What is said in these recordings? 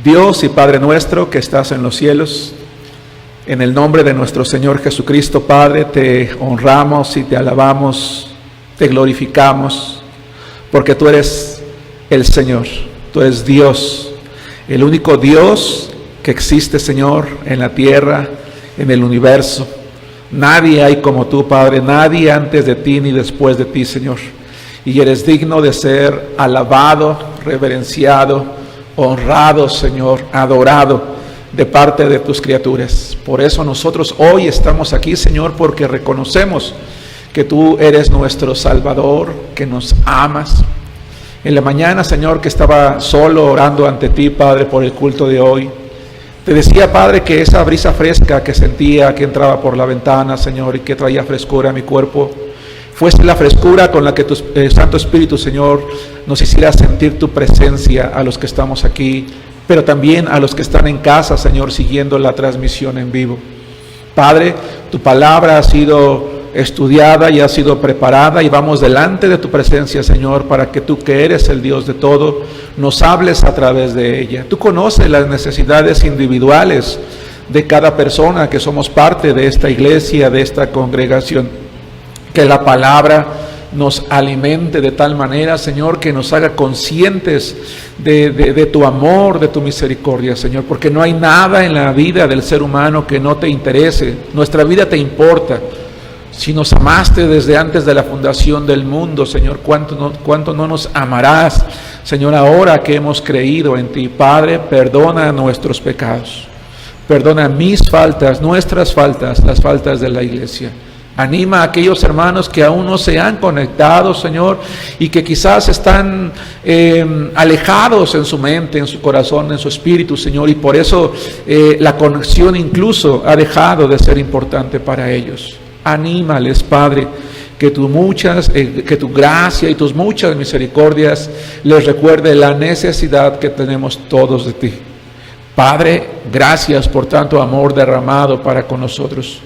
Dios y Padre nuestro que estás en los cielos, en el nombre de nuestro Señor Jesucristo, Padre, te honramos y te alabamos, te glorificamos, porque tú eres el Señor, tú eres Dios, el único Dios que existe, Señor, en la tierra, en el universo. Nadie hay como tú, Padre, nadie antes de ti ni después de ti, Señor. Y eres digno de ser alabado, reverenciado, honrado, Señor, adorado de parte de tus criaturas. Por eso nosotros hoy estamos aquí, Señor, porque reconocemos que tú eres nuestro Salvador, que nos amas. En la mañana, Señor, que estaba solo orando ante ti, Padre, por el culto de hoy, te decía, Padre, que esa brisa fresca que sentía, que entraba por la ventana, Señor, y que traía frescura a mi cuerpo, fuese la frescura con la que tu Santo Espíritu, Señor, nos hiciera sentir tu presencia a los que estamos aquí, pero también a los que están en casa, Señor, siguiendo la transmisión en vivo. Padre, tu palabra ha sido estudiada y ha sido preparada y vamos delante de tu presencia, Señor, para que tú, que eres el Dios de todo, nos hables a través de ella. Tú conoces las necesidades individuales de cada persona que somos parte de esta iglesia, de esta congregación. Que la palabra nos alimente de tal manera, Señor, que nos haga conscientes de tu amor, de tu misericordia, Señor, porque no hay nada en la vida del ser humano que no te interese. Nuestra vida te importa. Si nos amaste desde antes de la fundación del mundo, Señor, ¿cuánto no nos amarás, Señor, ahora que hemos creído en ti? Padre, perdona nuestros pecados, perdona mis faltas, nuestras faltas, las faltas de la iglesia. Anima a aquellos hermanos que aún no se han conectado, Señor, y que quizás están alejados en su mente, en su corazón, en su espíritu, Señor, y por eso la conexión incluso ha dejado de ser importante para ellos. Anímales, Padre, que tu gracia y tus muchas misericordias les recuerde la necesidad que tenemos todos de ti. Padre, gracias por tanto amor derramado para con nosotros.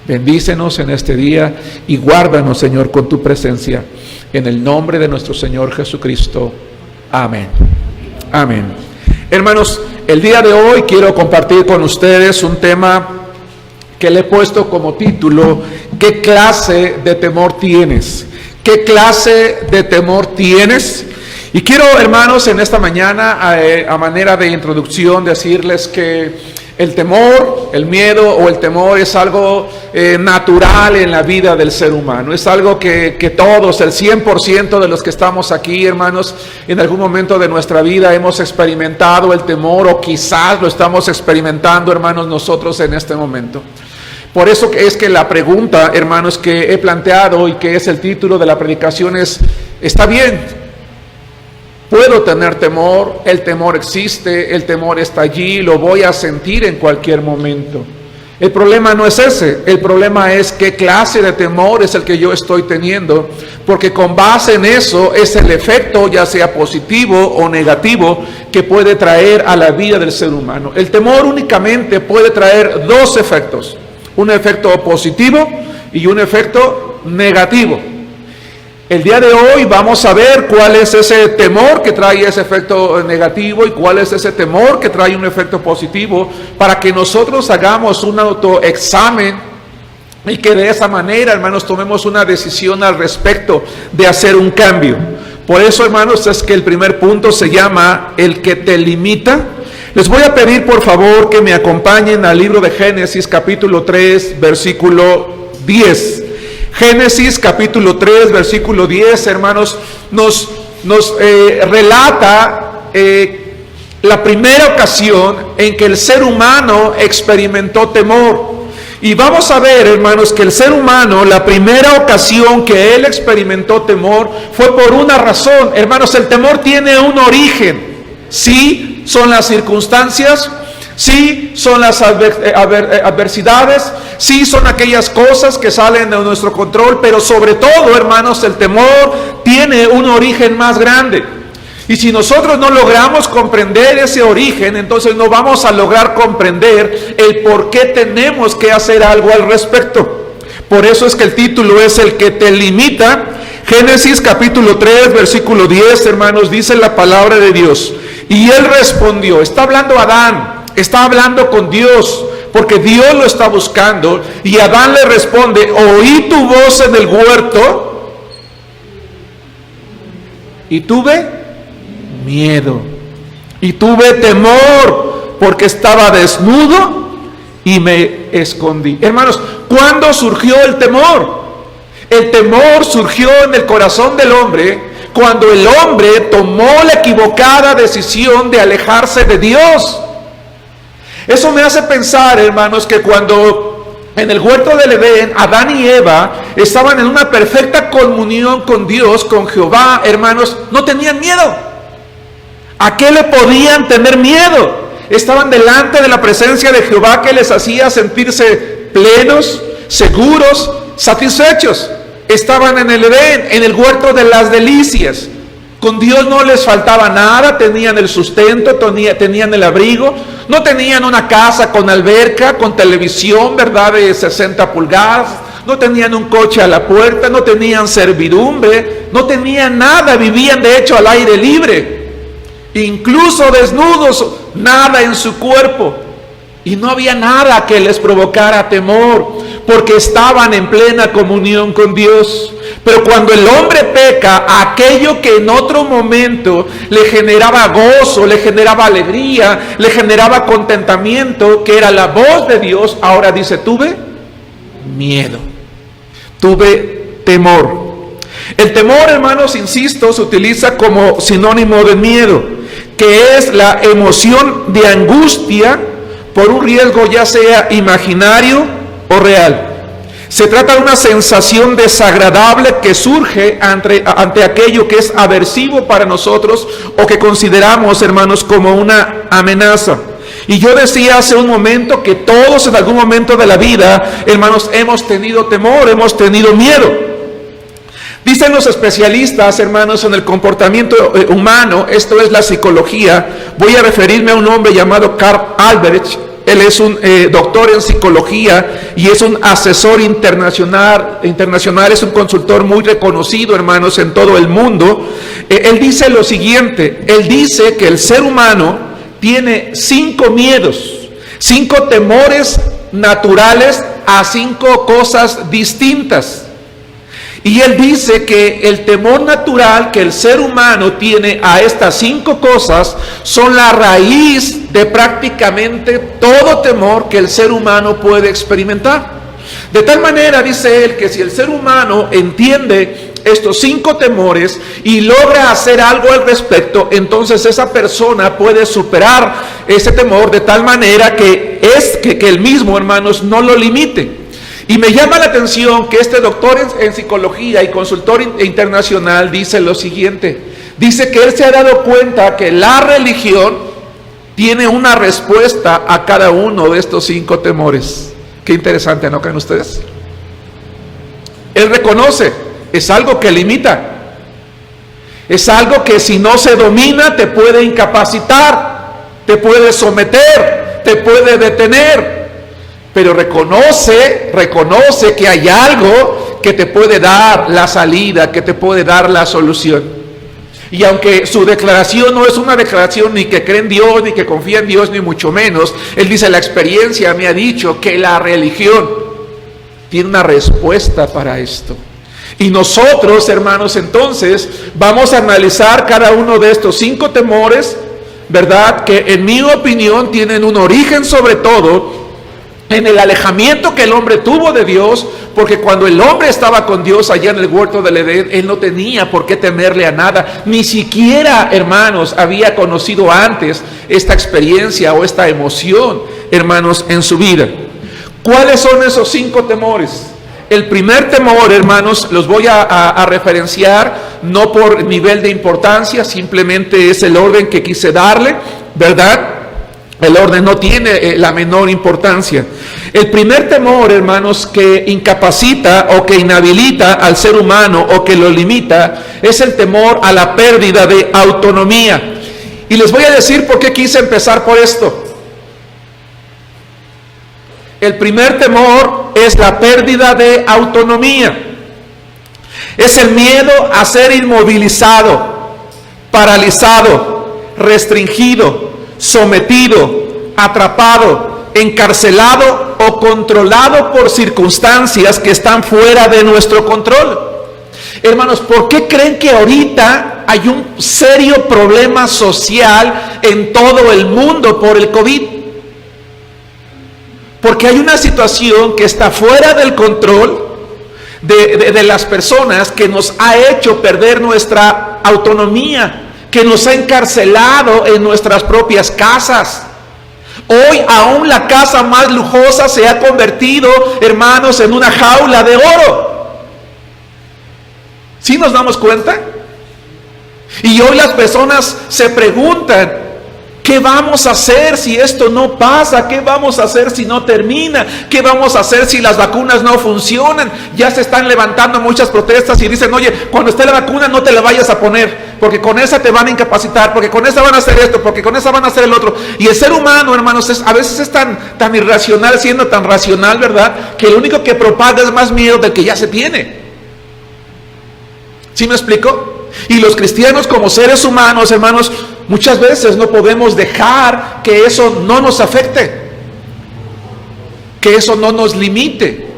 Bendícenos en este día y guárdanos, Señor, con tu presencia. En el nombre de nuestro Señor Jesucristo. Amén. Amén. Hermanos, el día de hoy quiero compartir con ustedes un tema que le he puesto como título: ¿qué clase de temor tienes? ¿Qué clase de temor tienes? Y quiero, hermanos, en esta mañana, a manera de introducción, decirles que el temor, el miedo o el temor es algo natural en la vida del ser humano. Es algo que todos, el 100% de los que estamos aquí, hermanos, en algún momento de nuestra vida hemos experimentado el temor, o quizás lo estamos experimentando, hermanos, nosotros en este momento. Por eso es que la pregunta, hermanos, que he planteado y que es el título de la predicación es: ¿está bien? ¿Puedo tener temor? El temor existe, el temor está allí, lo voy a sentir en cualquier momento. El problema no es ese, el problema es qué clase de temor es el que yo estoy teniendo, porque con base en eso es el efecto, ya sea positivo o negativo, que puede traer a la vida del ser humano. El temor únicamente puede traer dos efectos: un efecto positivo y un efecto negativo. El día de hoy vamos a ver cuál es ese temor que trae ese efecto negativo y cuál es ese temor que trae un efecto positivo, para que nosotros hagamos un autoexamen y que de esa manera, hermanos, tomemos una decisión al respecto de hacer un cambio. Por eso, hermanos, es que el primer punto se llama el que te limita. Les voy a pedir, por favor, que me acompañen al libro de Génesis, capítulo 3, versículo 10. Génesis capítulo 3, versículo 10, hermanos, nos relata la primera ocasión en que el ser humano experimentó temor. Y vamos a ver, hermanos, que el ser humano, la primera ocasión que él experimentó temor fue por una razón. Hermanos, el temor tiene un origen. Sí, son las circunstancias. Sí, son las adversidades, sí, son aquellas cosas que salen de nuestro control, pero sobre todo, hermanos, el temor tiene un origen más grande. Y si nosotros no logramos comprender ese origen, entonces no vamos a lograr comprender el por qué tenemos que hacer algo al respecto. Por eso es que el título es el que te limita. Génesis capítulo 3, versículo 10, hermanos, dice la palabra de Dios: Y él respondió, está hablando Adán, está hablando con Dios, porque Dios lo está buscando. Y Adán le responde, oí tu voz en el huerto y tuve miedo y tuve temor, porque estaba desnudo y me escondí. Hermanos, ¿cuándo surgió el temor? El temor surgió en el corazón del hombre cuando el hombre tomó la equivocada decisión de alejarse de Dios. Eso me hace pensar, hermanos, que cuando en el huerto del Edén, Adán y Eva estaban en una perfecta comunión con Dios, con Jehová, hermanos, no tenían miedo. ¿A qué le podían tener miedo? Estaban delante de la presencia de Jehová, que les hacía sentirse plenos, seguros, satisfechos. Estaban en el Edén, en el huerto de las delicias. Con Dios no les faltaba nada, tenían el sustento, tenían el abrigo, no tenían una casa con alberca, con televisión, ¿verdad?, de 60 pulgadas, no tenían un coche a la puerta, no tenían servidumbre, no tenían nada, vivían de hecho al aire libre. Incluso desnudos, nada en su cuerpo, y no había nada que les provocara temor, porque estaban en plena comunión con Dios. Pero cuando el hombre peca, aquello que en otro momento le generaba gozo, le generaba alegría, le generaba contentamiento, que era la voz de Dios, ahora dice, tuve miedo, tuve temor. El temor, hermanos, insisto, se utiliza como sinónimo de miedo, que es la emoción de angustia por un riesgo ya sea imaginario o real. Se trata de una sensación desagradable que surge ante aquello que es aversivo para nosotros o que consideramos, hermanos, como una amenaza. Y yo decía hace un momento que todos en algún momento de la vida, hermanos, hemos tenido temor, hemos tenido miedo. Dicen los especialistas, hermanos, en el comportamiento humano, esto es la psicología. Voy a referirme a un hombre llamado Karl Albrecht. Él es un doctor en psicología y es un asesor internacional, es un consultor muy reconocido, hermanos, en todo el mundo. Él dice lo siguiente, él dice que el ser humano tiene 5 miedos, 5 temores naturales a 5 cosas distintas. Y él dice que el temor natural que el ser humano tiene a estas 5 cosas son la raíz de prácticamente todo temor que el ser humano puede experimentar. De tal manera, dice él, que si el ser humano entiende estos 5 temores y logra hacer algo al respecto, entonces esa persona puede superar ese temor de tal manera que él mismo, hermanos, no lo limite. Y me llama la atención que este doctor en psicología y consultor internacional dice lo siguiente. Dice que él se ha dado cuenta que la religión tiene una respuesta a cada uno de estos 5 temores. Qué interesante, ¿no creen ustedes? Él reconoce, es algo que limita. Es algo que si no se domina te puede incapacitar, te puede someter, te puede detener. Pero reconoce que hay algo que te puede dar la salida, que te puede dar la solución. Y aunque su declaración no es una declaración ni que cree en Dios, ni que confía en Dios, ni mucho menos, él dice, la experiencia me ha dicho que la religión tiene una respuesta para esto. Y nosotros, hermanos, entonces vamos a analizar cada uno de estos 5 temores, ¿verdad? Que en mi opinión tienen un origen sobre todo en el alejamiento que el hombre tuvo de Dios, porque cuando el hombre estaba con Dios allá en el huerto del Edén, él no tenía por qué temerle a nada, ni siquiera, hermanos, había conocido antes esta experiencia o esta emoción, hermanos, en su vida. ¿Cuáles son esos 5 temores? El primer temor, hermanos, los voy a referenciar, no por nivel de importancia, simplemente es el orden que quise darle, ¿verdad? El orden no tiene la menor importancia. El primer temor, hermanos, que incapacita o que inhabilita al ser humano o que lo limita, es el temor a la pérdida de autonomía. Y les voy a decir por qué quise empezar por esto. El primer temor es la pérdida de autonomía. Es el miedo a ser inmovilizado, paralizado, restringido, sometido, atrapado, encarcelado o controlado por circunstancias que están fuera de nuestro control. Hermanos, ¿por qué creen que ahorita hay un serio problema social en todo el mundo por el COVID? Porque hay una situación que está fuera del control de las personas, que nos ha hecho perder nuestra autonomía, que nos ha encarcelado en nuestras propias casas. Hoy aún la casa más lujosa se ha convertido, hermanos, en una jaula de oro. ¿Sí nos damos cuenta? Y hoy las personas se preguntan, ¿qué vamos a hacer si esto no pasa? ¿Qué vamos a hacer si no termina? ¿Qué vamos a hacer si las vacunas no funcionan? Ya se están levantando muchas protestas y dicen, oye, cuando esté la vacuna no te la vayas a poner, porque con esa te van a incapacitar, porque con esa van a hacer esto, porque con esa van a hacer el otro. Y el ser humano, hermanos, a veces es tan irracional, siendo tan racional, ¿verdad?, que lo único que propaga es más miedo del que ya se tiene. ¿Sí me explico? Y los cristianos, como seres humanos, hermanos, muchas veces no podemos dejar que eso no nos afecte, que eso no nos limite,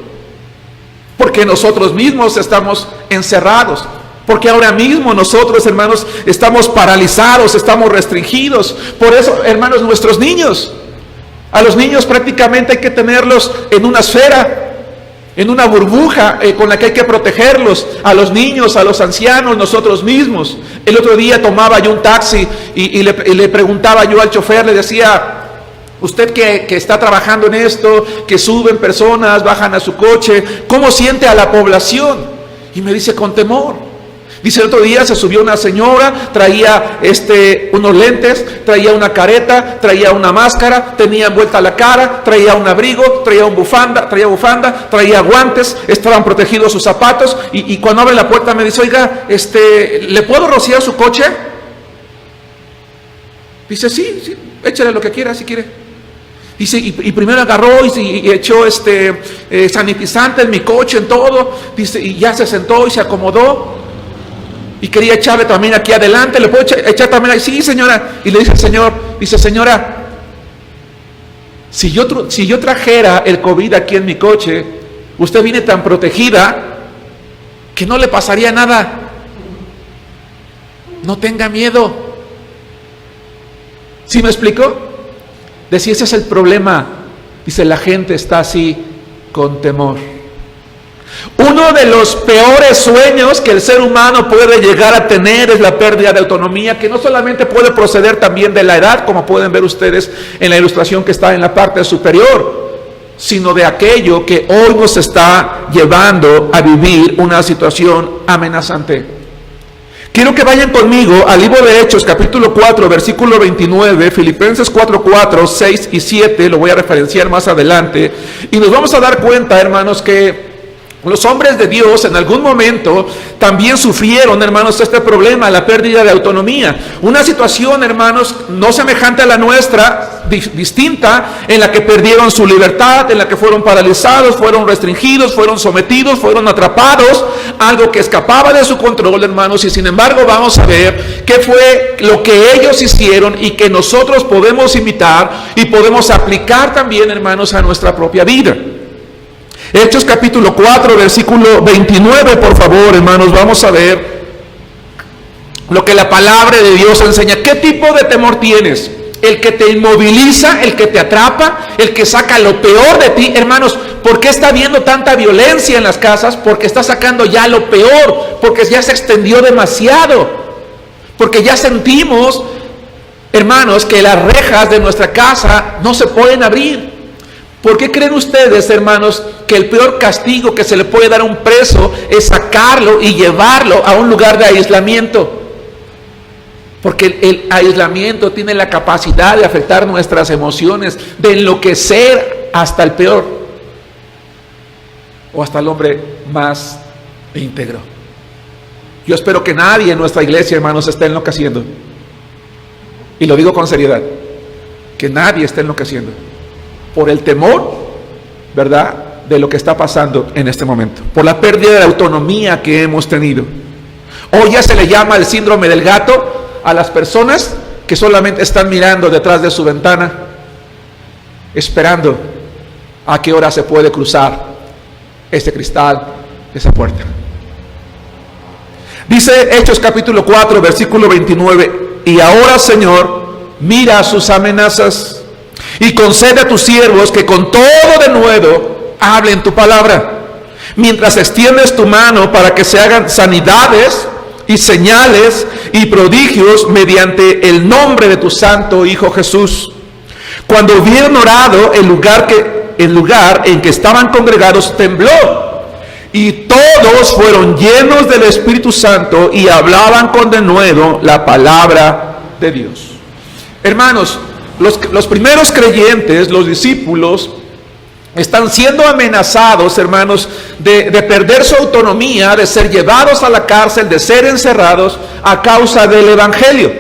porque nosotros mismos estamos encerrados, porque ahora mismo nosotros, hermanos, estamos paralizados, estamos restringidos. Por eso, hermanos, nuestros niños, a los niños prácticamente hay que tenerlos en una esfera, en una burbuja con la que hay que protegerlos, a los niños, a los ancianos, nosotros mismos. El otro día tomaba yo un taxi y le preguntaba yo al chofer, le decía, usted que está trabajando en esto, que suben personas, bajan a su coche, ¿cómo siente a la población? Y me dice, con temor. Dice, el otro día se subió una señora, traía unos lentes, traía una careta, traía una máscara, tenía envuelta la cara, traía un abrigo, traía bufanda, traía guantes, estaban protegidos sus zapatos, y cuando abre la puerta me dice, oiga, ¿le puedo rociar su coche? Dice, sí, échale lo que quiera, si quiere. Dice, y primero agarró y echó sanitizante en mi coche, en todo. Dice, y ya se sentó y se acomodó. Y quería echarle también aquí adelante, ¿le puedo echar también ahí? Sí, señora. Y le dice el señor, señora, si yo trajera el COVID aquí en mi coche, usted viene tan protegida que no le pasaría nada. No tenga miedo. ¿Sí me explico? Decía, ese es el problema. Dice, la gente está así con temor. Uno de los peores sueños que el ser humano puede llegar a tener es la pérdida de autonomía, que no solamente puede proceder también de la edad, como pueden ver ustedes en la ilustración que está en la parte superior, sino de aquello que hoy nos está llevando a vivir una situación amenazante. Quiero que vayan conmigo al libro de Hechos, capítulo 4, versículo 29, Filipenses 4, 6 y 7, lo voy a referenciar más adelante, y nos vamos a dar cuenta, hermanos, que los hombres de Dios en algún momento también sufrieron, hermanos, este problema, la pérdida de autonomía. Una situación, hermanos, no semejante a la nuestra, distinta, en la que perdieron su libertad, en la que fueron paralizados, fueron restringidos, fueron sometidos, fueron atrapados, algo que escapaba de su control, hermanos, y sin embargo vamos a ver qué fue lo que ellos hicieron y que nosotros podemos imitar y podemos aplicar también, hermanos, a nuestra propia vida. Hechos capítulo 4, versículo 29, por favor, hermanos, vamos a ver lo que la palabra de Dios enseña. ¿Qué tipo de temor tienes? ¿El que te inmoviliza, el que te atrapa, el que saca lo peor de ti? Hermanos, ¿por qué está habiendo tanta violencia en las casas? Porque está sacando ya lo peor, porque ya se extendió demasiado, porque ya sentimos, hermanos, que las rejas de nuestra casa no se pueden abrir. ¿Por qué creen ustedes, hermanos, que el peor castigo que se le puede dar a un preso es sacarlo y llevarlo a un lugar de aislamiento? Porque el aislamiento tiene la capacidad de afectar nuestras emociones, de enloquecer hasta el peor, o hasta el hombre más íntegro. Yo espero que nadie en nuestra iglesia, hermanos, esté enloqueciendo. Y lo digo con seriedad, que nadie esté enloqueciendo por el temor, ¿verdad?, de lo que está pasando en este momento, por la pérdida de autonomía que hemos tenido. Hoy ya se le llama el síndrome del gato a las personas que solamente están mirando detrás de su ventana, esperando a qué hora se puede cruzar ese cristal, esa puerta. Dice Hechos capítulo 4, versículo 29, y ahora, Señor, mira sus amenazas y concede a tus siervos que con todo denuedo hablen tu palabra, mientras extiendes tu mano para que se hagan sanidades y señales y prodigios mediante el nombre de tu santo Hijo Jesús. Cuando hubieron orado, el lugar en que estaban congregados tembló, y todos fueron llenos del Espíritu Santo y hablaban con denuedo la palabra de Dios. Hermanos, los primeros creyentes, los discípulos, están siendo amenazados, hermanos, de perder su autonomía, de ser llevados a la cárcel, de ser encerrados a causa del Evangelio.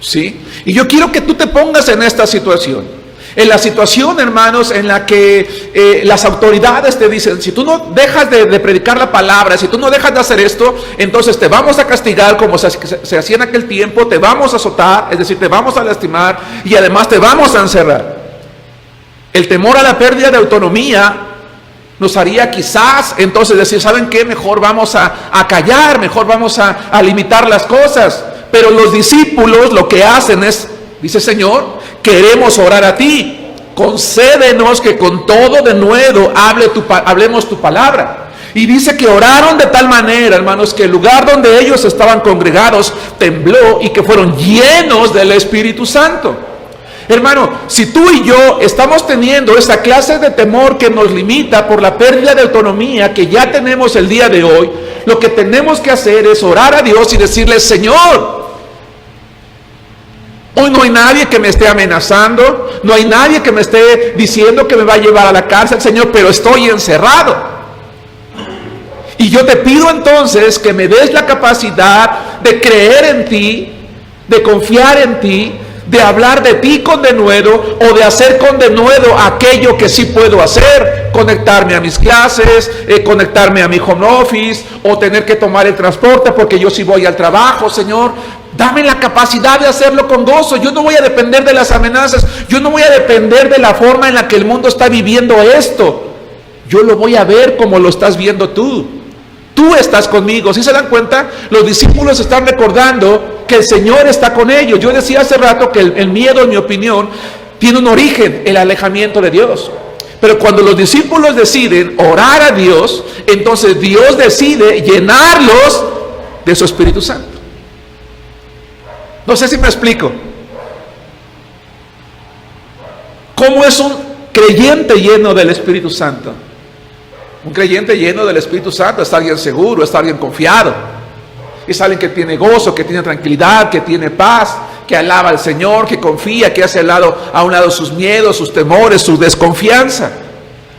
¿Sí? Y yo quiero que tú te pongas en esta situación. En la situación, hermanos, en la que las autoridades te dicen, si tú no dejas de predicar la palabra, si tú no dejas de hacer esto, entonces te vamos a castigar como se hacía en aquel tiempo, te vamos a azotar, es decir, te vamos a lastimar y además te vamos a encerrar. El temor a la pérdida de autonomía nos haría quizás entonces decir, ¿saben qué? Mejor vamos a callar, mejor vamos a limitar las cosas. Pero los discípulos lo que hacen es, dice, Señor, queremos orar a ti, concédenos que con todo denuedo hablemos tu palabra. Y dice que oraron de tal manera, hermanos, que el lugar donde ellos estaban congregados tembló y que fueron llenos del Espíritu Santo. Hermano, si tú y yo estamos teniendo esa clase de temor que nos limita por la pérdida de autonomía que ya tenemos el día de hoy, lo que tenemos que hacer es orar a Dios y decirle, Señor, hoy no hay nadie que me esté amenazando, no hay nadie que me esté diciendo que me va a llevar a la cárcel, Señor, pero estoy encerrado. Y yo te pido entonces que me des la capacidad de creer en ti, de confiar en ti, de hablar de ti con denuedo o de hacer con denuedo aquello que sí puedo hacer, conectarme a mis clases, conectarme a mi home office o tener que tomar el transporte porque yo sí voy al trabajo, Señor. Dame la capacidad de hacerlo con gozo. Yo no voy a depender de las amenazas, yo no voy a depender de la forma en la que el mundo está viviendo esto. Yo lo voy a ver como lo estás viendo tú. Tú estás conmigo. ¿Sí se dan cuenta? Los discípulos están recordando que el Señor está con ellos. Yo decía hace rato que el miedo, en mi opinión, tiene un origen, el alejamiento de Dios. Pero cuando los discípulos deciden orar a Dios, entonces Dios decide llenarlos de su Espíritu Santo. No sé si me explico. ¿Cómo es un creyente lleno del Espíritu Santo? Un creyente lleno del Espíritu Santo es alguien seguro, es alguien confiado. Es alguien que tiene gozo, que tiene tranquilidad, que tiene paz, que alaba al Señor, que confía, que hace a un lado sus miedos, sus temores, su desconfianza.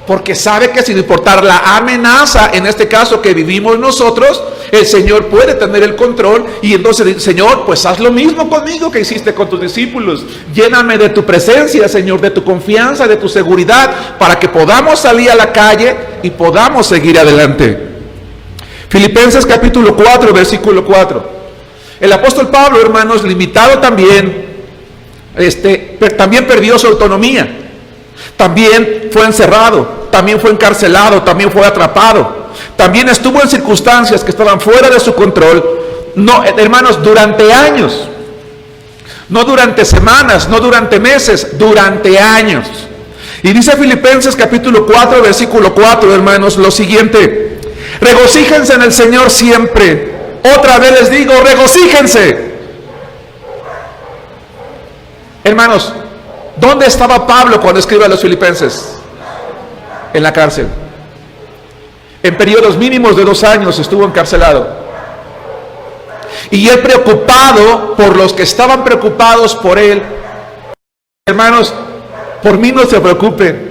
Porque sabe que sin importar la amenaza, en este caso que vivimos nosotros, el Señor puede tener el control. Y entonces dice, Señor, pues haz lo mismo conmigo que hiciste con tus discípulos. Lléname de tu presencia, Señor, de tu confianza, de tu seguridad, para que podamos salir a la calle y podamos seguir adelante. Filipenses capítulo 4, versículo 4. El apóstol Pablo, hermanos, limitado también, también perdió su autonomía. También fue encerrado, también fue encarcelado, también fue atrapado, también estuvo en circunstancias que estaban fuera de su control. No, hermanos, durante años, no durante semanas, no durante meses, durante años. Y dice Filipenses capítulo 4, versículo 4, hermanos, lo siguiente: regocíjense en el Señor siempre. Otra vez les digo, regocíjense. Hermanos, ¿dónde estaba Pablo cuando escribe a los filipenses? En la cárcel. En periodos mínimos de 2 años estuvo encarcelado. Y él, preocupado por los que estaban preocupados por él, hermanos, por mí no se preocupen,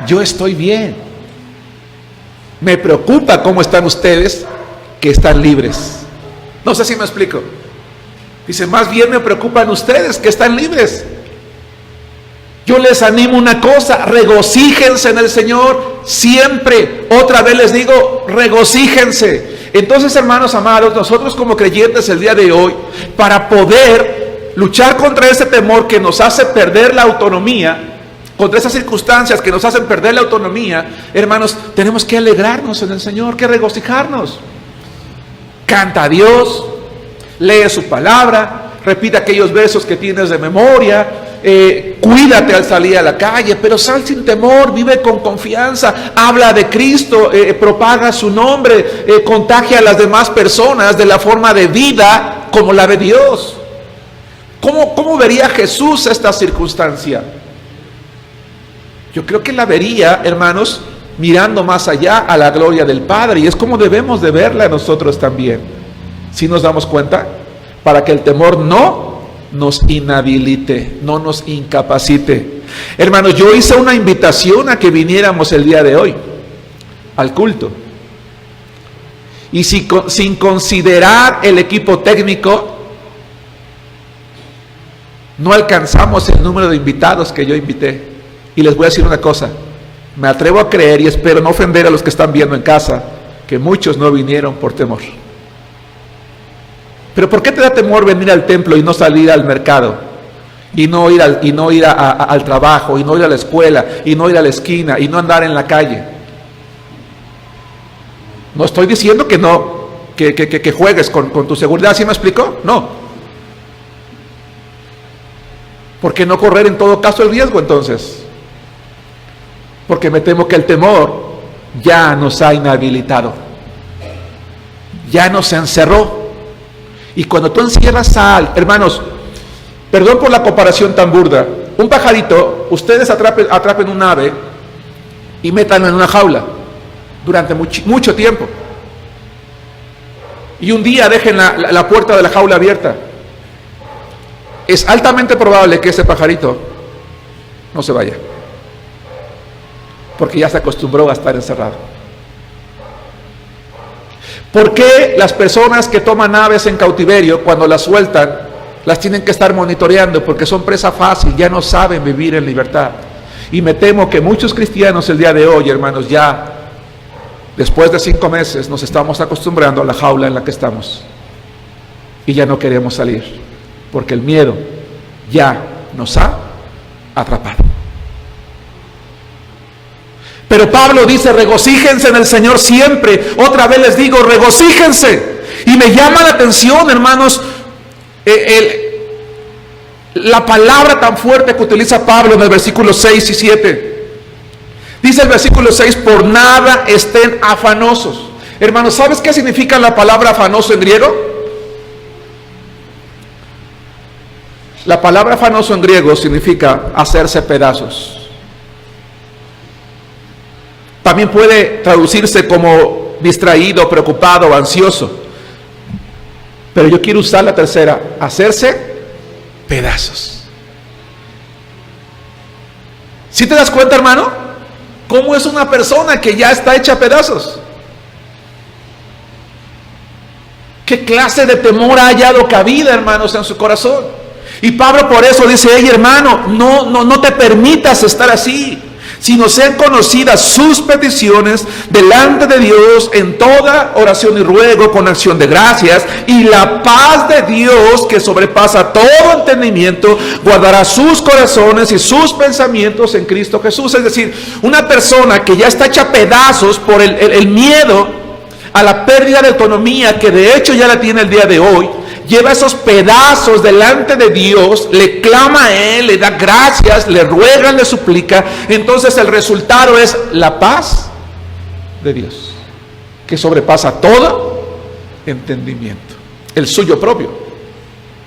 yo estoy bien. Me preocupa cómo están ustedes, que están libres. No sé si me explico. Dice, más bien me preocupan ustedes, que están libres. Yo les animo una cosa: regocíjense en el Señor siempre. Otra vez les digo, regocíjense. Entonces, hermanos amados, nosotros como creyentes el día de hoy, para poder luchar contra ese temor que nos hace perder la autonomía, contra esas circunstancias que nos hacen perder la autonomía, hermanos, tenemos que alegrarnos en el Señor, que regocijarnos. Canta a Dios, lee su palabra, repite aquellos versos que tienes de memoria, cuídate al salir a la calle, pero sal sin temor, vive con confianza, habla de Cristo, propaga su nombre, contagia a las demás personas de la forma de vida como la de Dios. ¿Cómo vería Jesús esta circunstancia? Yo creo que la vería, hermanos, mirando más allá a la gloria del Padre, y es como debemos de verla nosotros también. ¿Sí nos damos cuenta? Para que el temor no nos inhabilite, no nos incapacite. Hermanos, yo hice una invitación a que viniéramos el día de hoy al culto, y sin considerar el equipo técnico, no alcanzamos el número de invitados que yo invité. Y les voy a decir una cosa, me atrevo a creer, y espero no ofender a los que están viendo en casa, que muchos no vinieron por temor. Pero ¿por qué te da temor venir al templo y no salir al mercado? Y no ir al trabajo, y no ir a la escuela, y no ir a la esquina, y no andar en la calle. No estoy diciendo que no, que juegues con tu seguridad, ¿sí me explicó? No. ¿Por qué no correr en todo caso el riesgo entonces? Porque me temo que el temor ya nos ha inhabilitado, ya nos encerró. Y cuando tú encierras hermanos, perdón por la comparación tan burda, un pajarito, ustedes atrapen un ave y métanlo en una jaula durante mucho tiempo, y un día dejen la puerta de la jaula abierta. Es altamente probable que ese pajarito no se vaya, porque ya se acostumbró a estar encerrado. ¿Por qué las personas que toman aves en cautiverio, cuando las sueltan, las tienen que estar monitoreando? Porque son presa fácil, ya no saben vivir en libertad. Y me temo que muchos cristianos el día de hoy, hermanos, ya después de 5 meses nos estamos acostumbrando a la jaula en la que estamos, y ya no queremos salir, porque el miedo ya nos ha atrapado. Pero Pablo dice, regocíjense en el Señor siempre. Otra vez les digo, regocíjense. Y me llama la atención, hermanos, la palabra tan fuerte que utiliza Pablo en el versículo 6 y 7. Dice el versículo 6, por nada estén afanosos. Hermanos, ¿sabes qué significa la palabra afanoso en griego? La palabra afanoso en griego significa hacerse pedazos. También puede traducirse como distraído, preocupado o ansioso. Pero yo quiero usar la tercera, hacerse pedazos. ¿Sí te das cuenta, hermano? ¿Cómo es una persona que ya está hecha pedazos? ¿Qué clase de temor ha hallado cabida, hermanos, en su corazón? Y Pablo por eso dice, hey hermano, no te permitas estar así, sino sean conocidas sus peticiones delante de Dios en toda oración y ruego con acción de gracias, y la paz de Dios, que sobrepasa todo entendimiento, guardará sus corazones y sus pensamientos en Cristo Jesús. Es decir, una persona que ya está hecha pedazos por el miedo a la pérdida de autonomía, que de hecho ya la tiene el día de hoy, lleva esos pedazos delante de Dios, le clama a Él, le da gracias, le ruega, le suplica. Entonces el resultado es la paz de Dios, que sobrepasa todo entendimiento, el suyo propio.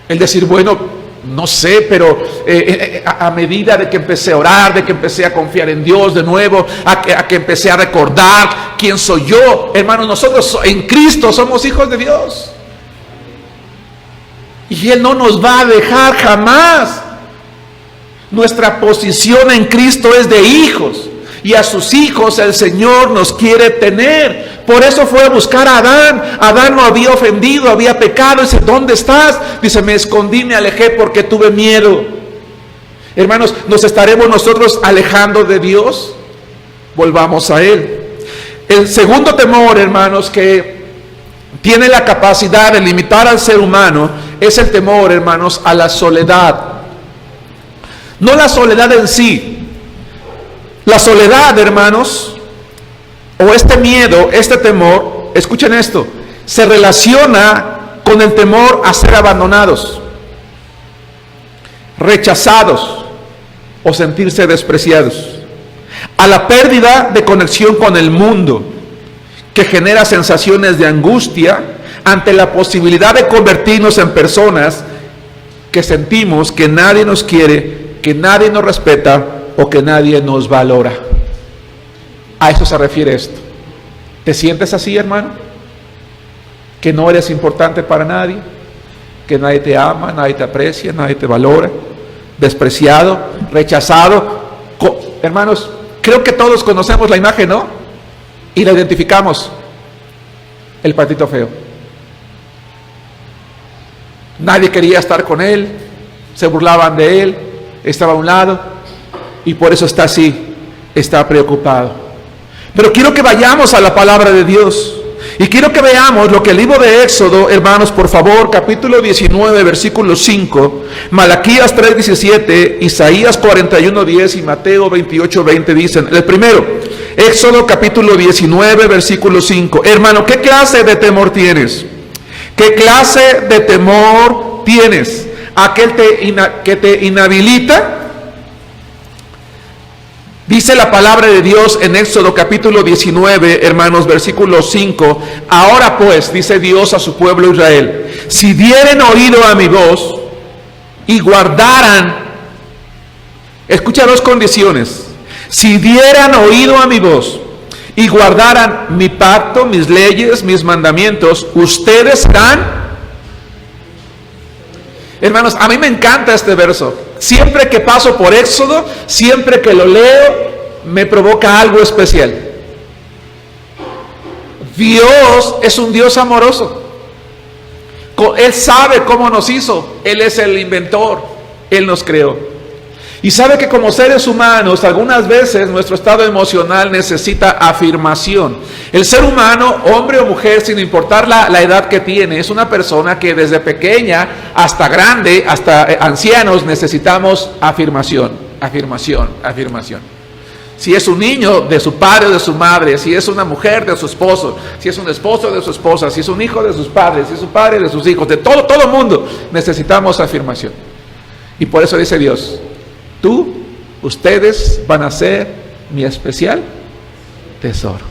El decir, bueno, no sé, pero a medida de que empecé a orar, de que empecé a confiar en Dios de nuevo, a que empecé a recordar quién soy yo, hermanos, nosotros en Cristo somos hijos de Dios. Y Él no nos va a dejar jamás. Nuestra posición en Cristo es de hijos, y a sus hijos el Señor nos quiere tener. Por eso fue a buscar a Adán. Adán lo había ofendido, había pecado. Dice, ¿dónde estás? Dice, me escondí, me alejé porque tuve miedo. Hermanos, ¿nos estaremos nosotros alejando de Dios? Volvamos a Él. El segundo temor, hermanos, que tiene la capacidad de limitar al ser humano, es el temor, hermanos, a la soledad. No la soledad en sí. La soledad, hermanos, o este miedo, este temor, escuchen esto, se relaciona con el temor a ser abandonados, rechazados o sentirse despreciados, a la pérdida de conexión con el mundo, que genera sensaciones de angustia ante la posibilidad de convertirnos en personas que sentimos que nadie nos quiere, que nadie nos respeta o que nadie nos valora. A eso se refiere esto. ¿Te sientes así, hermano? Que no eres importante para nadie, que nadie te ama, nadie te aprecia, nadie te valora, despreciado, rechazado. Hermanos, creo que todos conocemos la imagen, ¿no? Y la identificamos. El patito feo. Nadie quería estar con él, se burlaban de él, estaba a un lado y por eso está así, está preocupado. Pero quiero que vayamos a la palabra de Dios y quiero que veamos lo que el libro de Éxodo, hermanos, por favor, capítulo 19, versículo 5, Malaquías 3:17, Isaías 41:10 y Mateo 28:20 dicen. El primero, Éxodo capítulo 19, versículo 5. Hermano, ¿qué clase de temor tienes? ¿Qué clase de temor tienes? ¿Aquel que te inhabilita? Dice la palabra de Dios en Éxodo capítulo 19, hermanos, versículo 5. Ahora pues, dice Dios a su pueblo Israel, si dieren oído a mi voz y guardaran, escucha dos condiciones, si dieran oído a mi voz y guardaran mi pacto, mis leyes, mis mandamientos, ustedes serán. Hermanos, a mí me encanta este verso. Siempre que paso por Éxodo, siempre que lo leo, me provoca algo especial. Dios es un Dios amoroso. Él sabe cómo nos hizo. Él es el inventor. Él nos creó. Y sabe que como seres humanos, algunas veces nuestro estado emocional necesita afirmación. El ser humano, hombre o mujer, sin importar la edad que tiene, es una persona que desde pequeña hasta grande, hasta ancianos, necesitamos afirmación, afirmación, afirmación. Si es un niño, de su padre o de su madre; si es una mujer, de su esposo; si es un esposo, de su esposa; si es un hijo, de sus padres; si es un padre, de sus hijos; de todo mundo necesitamos afirmación. Y por eso dice Dios, ustedes van a ser mi especial tesoro.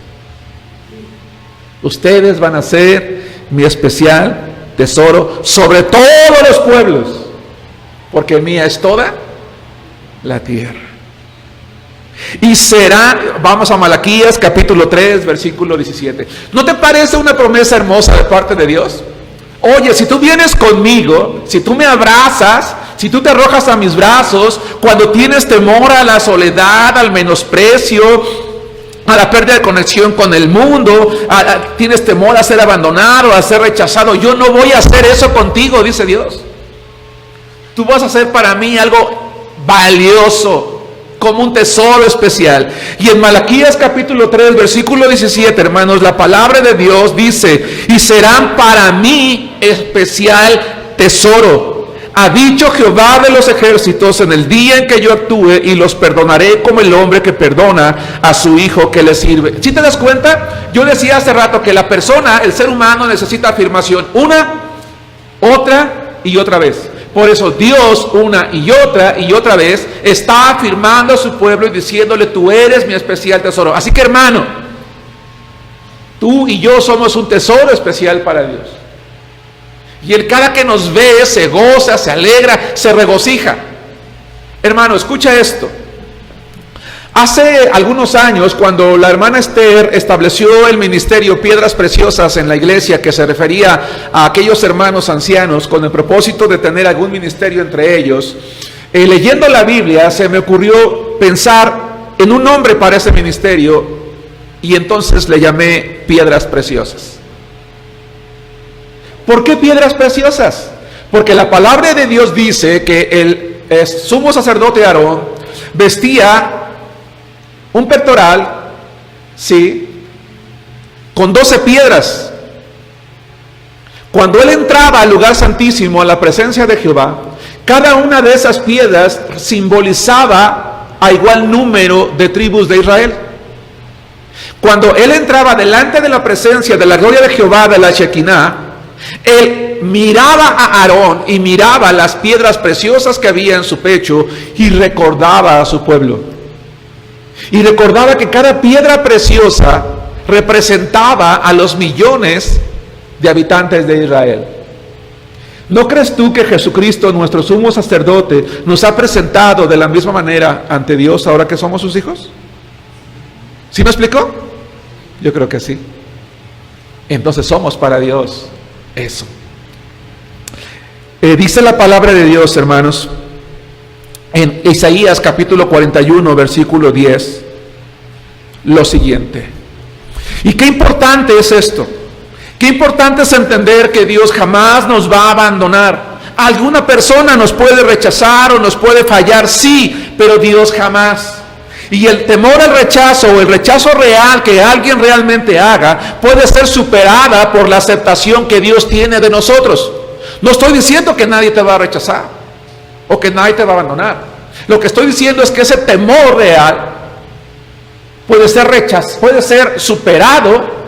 Ustedes van a ser mi especial tesoro sobre todos los pueblos, porque mía es toda la tierra. Y será, vamos a Malaquías capítulo 3, versículo 17. ¿No te parece una promesa hermosa de parte de Dios? Oye, si tú vienes conmigo, si tú me abrazas, si tú te arrojas a mis brazos, cuando tienes temor a la soledad, al menosprecio, a la pérdida de conexión con el mundo, tienes temor a ser abandonado, a ser rechazado, yo no voy a hacer eso contigo, dice Dios. Tú vas a hacer para mí algo valioso, como un tesoro especial. Y en Malaquías capítulo 3, versículo 17, hermanos, la palabra de Dios dice, y serán para mí especial tesoro. Ha dicho Jehová de los ejércitos, en el día en que yo actúe, y los perdonaré como el hombre que perdona a su hijo que le sirve. ¿Sí te das cuenta? Yo decía hace rato que la persona, el ser humano, necesita afirmación una, otra y otra vez. Por eso Dios una y otra vez está afirmando a su pueblo y diciéndole, tú eres mi especial tesoro. Así que, hermano, tú y yo somos un tesoro especial para Dios. Y Él cada que nos ve se goza, se alegra, se regocija. Hermano, escucha esto. Hace algunos años, cuando la hermana Esther estableció el ministerio Piedras Preciosas en la iglesia, que se refería a aquellos hermanos ancianos con el propósito de tener algún ministerio entre ellos, leyendo la Biblia se me ocurrió pensar en un nombre para ese ministerio y entonces le llamé Piedras Preciosas. ¿Por qué Piedras Preciosas? Porque la palabra de Dios dice que el sumo sacerdote Aarón vestía un pectoral, sí, con 12 piedras. Cuando él entraba al lugar santísimo, a la presencia de Jehová, cada una de esas piedras simbolizaba a igual número de tribus de Israel. Cuando él entraba delante de la presencia de la gloria de Jehová, de la Shekinah, él miraba a Aarón y miraba las piedras preciosas que había en su pecho y recordaba a su pueblo. Y recordaba que cada piedra preciosa representaba a los millones de habitantes de Israel. ¿No crees tú que Jesucristo, nuestro sumo sacerdote, nos ha presentado de la misma manera ante Dios ahora que somos sus hijos? ¿Sí me explicó? Yo creo que sí. Entonces somos para Dios eso. Dice la palabra de Dios, hermanos, en Isaías capítulo 41, versículo 10, lo siguiente. Y qué importante es esto. Qué importante es entender que Dios jamás nos va a abandonar. Alguna persona nos puede rechazar o nos puede fallar, sí, pero Dios jamás. Y el temor al rechazo o el rechazo real que alguien realmente haga puede ser superada por la aceptación que Dios tiene de nosotros. No estoy diciendo que nadie te va a rechazar o que nadie te va a abandonar. Lo que estoy diciendo es que ese temor real puede ser superado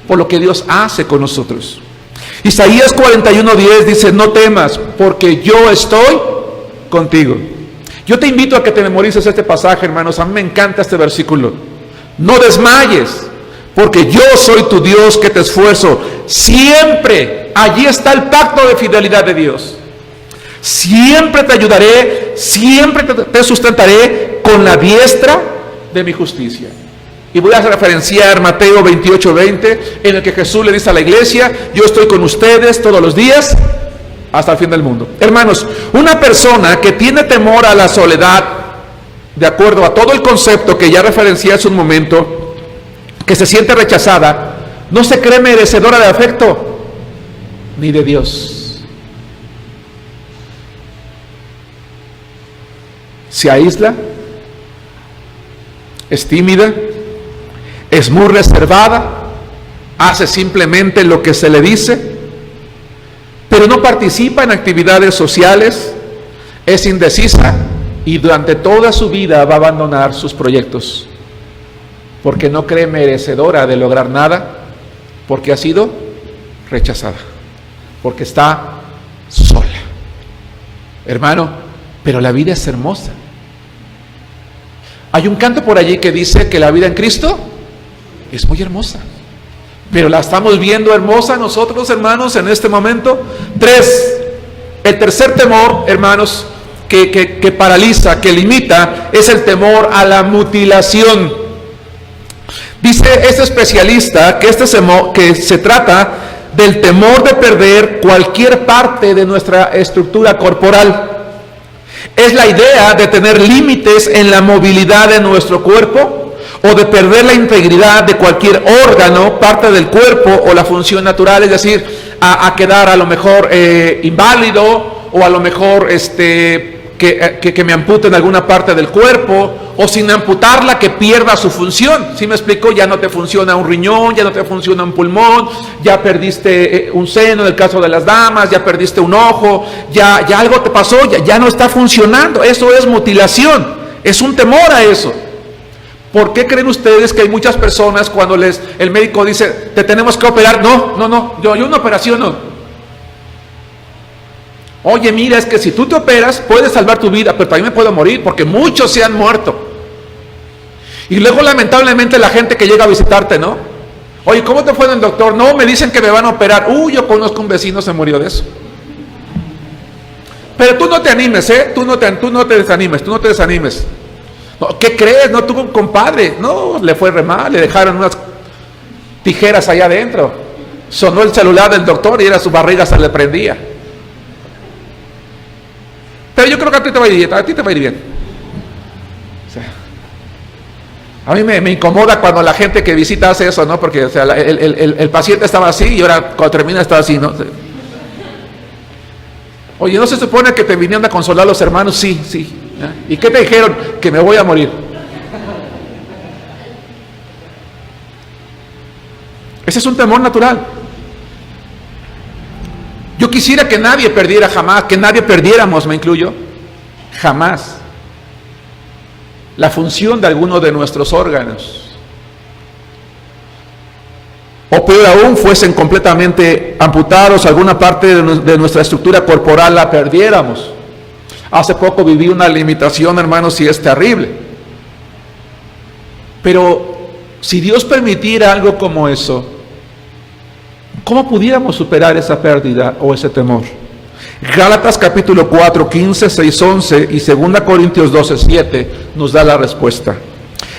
por lo que Dios hace con nosotros. Isaías 41:10 dice: no temas, porque yo estoy contigo. Yo te invito a que te memorices este pasaje, hermanos. A mí me encanta este versículo. No desmayes, porque yo soy tu Dios que te esfuerzo. Siempre, allí está el pacto de fidelidad de Dios. Siempre te ayudaré, siempre te sustentaré con la diestra de mi justicia. Y voy a referenciar Mateo 28:20, en el que Jesús le dice a la iglesia: yo estoy con ustedes todos los días hasta el fin del mundo. Hermanos, una persona que tiene temor a la soledad, de acuerdo a todo el concepto que ya referencié hace un momento, que se siente rechazada, no se cree merecedora de afecto ni de Dios. Se aísla, es tímida, es muy reservada, hace simplemente lo que se le dice, pero no participa en actividades sociales, es indecisa y durante toda su vida va a abandonar sus proyectos, porque no cree merecedora de lograr nada, porque ha sido rechazada, porque está sola. Hermano, pero la vida es hermosa. Hay un canto por allí que dice que la vida en Cristo es muy hermosa. Pero la estamos viendo hermosa nosotros, hermanos, en este momento. 3. El tercer temor, hermanos, que paraliza, que limita, es el temor a la mutilación. Dice este especialista que se trata del temor de perder cualquier parte de nuestra estructura corporal. Es la idea de tener límites en la movilidad de nuestro cuerpo, o de perder la integridad de cualquier órgano, parte del cuerpo o la función natural, es decir, a quedar a lo mejor inválido, o a lo mejor que me amputen alguna parte del cuerpo, o sin amputarla que pierda su función. ¿Sí me explico? Ya no te funciona un riñón, ya no te funciona un pulmón, ya perdiste un seno en el caso de las damas, ya perdiste un ojo, ya algo te pasó, ya no está funcionando. Eso es mutilación, es un temor a eso. ¿Por qué creen ustedes que hay muchas personas cuando el médico dice, te tenemos que operar? No, yo una operación no. Oye, mira, es que si tú te operas, puedes salvar tu vida, pero también me puedo morir, porque muchos se han muerto. Y luego, lamentablemente, la gente que llega a visitarte, ¿no? Oye, ¿cómo te fue en el doctor? No, me dicen que me van a operar. Yo conozco un vecino, se murió de eso. Pero tú no te animes, tú no te desanimes. ¿Qué crees? No tuvo un compadre. No, le fue re mal, le dejaron unas tijeras allá adentro. Sonó el celular del doctor y su barriga se le prendía. Pero yo creo que a ti te va a ir bien. O sea, a mí me incomoda cuando la gente que visita hace eso, ¿no? Porque el paciente estaba así y ahora cuando termina está así, ¿no? Oye, ¿no se supone que te vinieron a consolar los hermanos? Sí. ¿Y qué te dijeron? Que me voy a morir. Ese es un temor natural. Yo quisiera que nadie perdiera jamás, que nadie perdiéramos, me incluyo, jamás, la función de alguno de nuestros órganos. O peor aún, fuesen completamente amputados, alguna parte de nuestra estructura corporal la perdiéramos. Hace poco viví una limitación, hermanos, y es terrible. Pero si Dios permitiera algo como eso, ¿cómo pudiéramos superar esa pérdida o ese temor? Gálatas capítulo 4, 15, 6, 11 y 2 Corintios 12, 7 nos da la respuesta.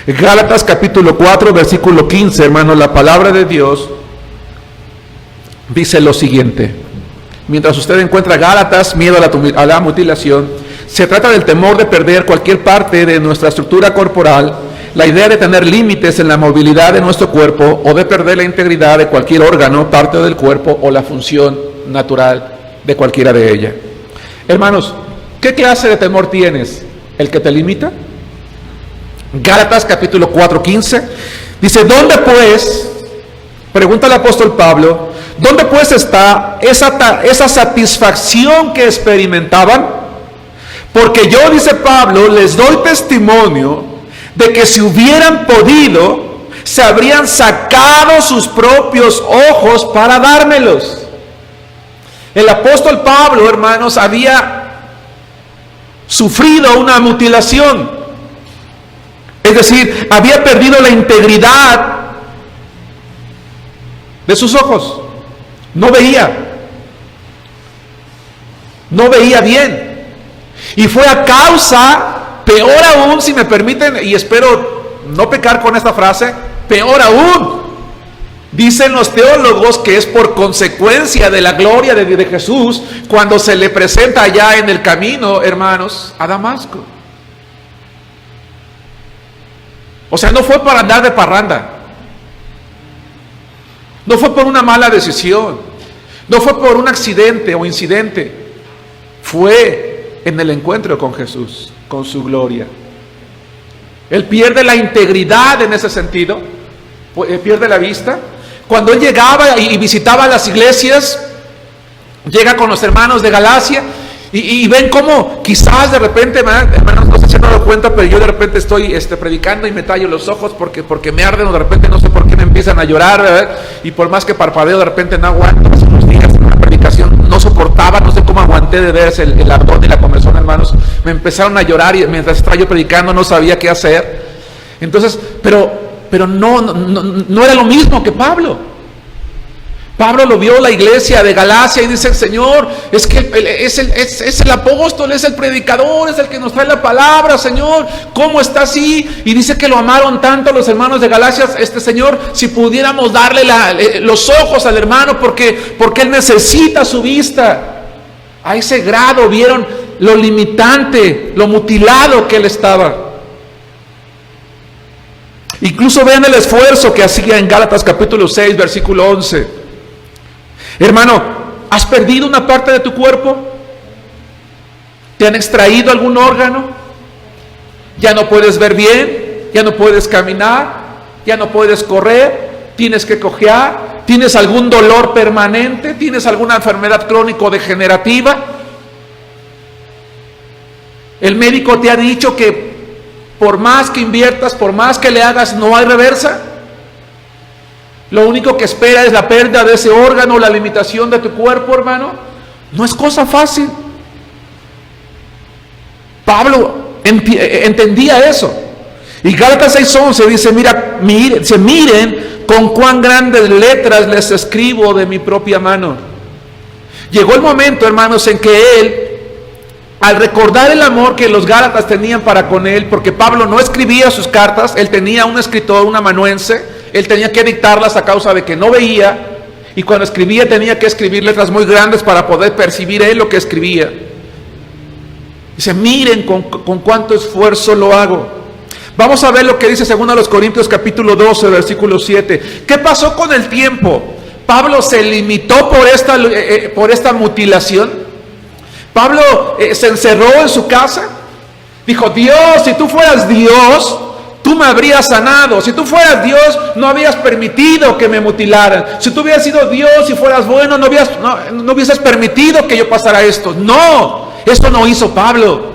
Gálatas capítulo 4, versículo 15, hermanos, la palabra de Dios dice lo siguiente. Mientras usted encuentra Gálatas, miedo a la mutilación, se trata del temor de perder cualquier parte de nuestra estructura corporal, la idea de tener límites en la movilidad de nuestro cuerpo o de perder la integridad de cualquier órgano, parte del cuerpo o la función natural de cualquiera de ellas. Hermanos, ¿qué clase de temor tienes? ¿El que te limita? Gálatas capítulo 4, 15 dice, ¿dónde pues, pregunta el apóstol Pablo, dónde pues está esa satisfacción que experimentaban? Porque yo, dice Pablo, les doy testimonio de que si hubieran podido, se habrían sacado sus propios ojos para dármelos. El apóstol Pablo, hermanos, había sufrido una mutilación. Es decir, había perdido la integridad de sus ojos. No veía bien. Y fue a causa, peor aún, si me permiten, y espero no pecar con esta frase, peor aún, dicen los teólogos que es por consecuencia de la gloria de Jesús cuando se le presenta allá en el camino, hermanos, a Damasco. O sea, no fue para andar de parranda, no fue por una mala decisión, no fue por un accidente o incidente, fue en el encuentro con Jesús, con su gloria. Él pierde la integridad en ese sentido, pierde la vista. Cuando él llegaba y visitaba las iglesias, llega con los hermanos de Galacia y ven cómo quizás de repente, hermanos, no sé si se han dado cuenta, pero yo de repente estoy predicando y me tallo los ojos porque me arden, o de repente no sé por qué me empiezan a llorar, ¿verdad? Y por más que parpadeo de repente no aguanto. Hace unos días en una predicación no soportaba, no sé cómo aguanté de ver el ardor y la comezón, hermanos. Me empezaron a llorar y mientras estaba yo predicando no sabía qué hacer. Entonces, pero no era lo mismo que Pablo. Pablo lo vio la iglesia de Galacia y dice, Señor, es que es el apóstol, es el predicador, es el que nos trae la palabra, Señor, ¿cómo está así? Y dice que lo amaron tanto los hermanos de Galacia, Señor, si pudiéramos darle los ojos al hermano porque él necesita su vista. A ese grado vieron lo limitante, lo mutilado que él estaba. Incluso vean el esfuerzo que hacía en Gálatas capítulo 6, versículo 11. Hermano, ¿has perdido una parte de tu cuerpo? ¿Te han extraído algún órgano? ¿Ya no puedes ver bien? ¿Ya no puedes caminar? ¿Ya no puedes correr? ¿Tienes que cojear? ¿Tienes algún dolor permanente? ¿Tienes alguna enfermedad crónico-degenerativa? ¿El médico te ha dicho que por más que inviertas, por más que le hagas, no hay reversa? Lo único que espera es la pérdida de ese órgano, la limitación de tu cuerpo, hermano. No es cosa fácil. Pablo entendía eso. Y Gálatas 6:11 dice, miren con cuán grandes letras les escribo de mi propia mano. Llegó el momento, hermanos, en que él, al recordar el amor que los Gálatas tenían para con él, porque Pablo no escribía sus cartas, él tenía un escritor, un amanuense, él tenía que dictarlas a causa de que no veía, y cuando escribía tenía que escribir letras muy grandes para poder percibir él lo que escribía. Dice, miren con cuánto esfuerzo lo hago. Vamos a ver lo que dice 2 Corintios capítulo 12, versículo 7. ¿Qué pasó con el tiempo? ¿Pablo se limitó por esta mutilación? ¿Pablo se encerró en su casa? Dijo, Dios, si tú fueras Dios, tú me habrías sanado. Si tú fueras Dios, no habías permitido que me mutilaran. Si tú hubieras sido Dios y fueras bueno, no hubieses permitido que yo pasara esto. No, eso no hizo Pablo.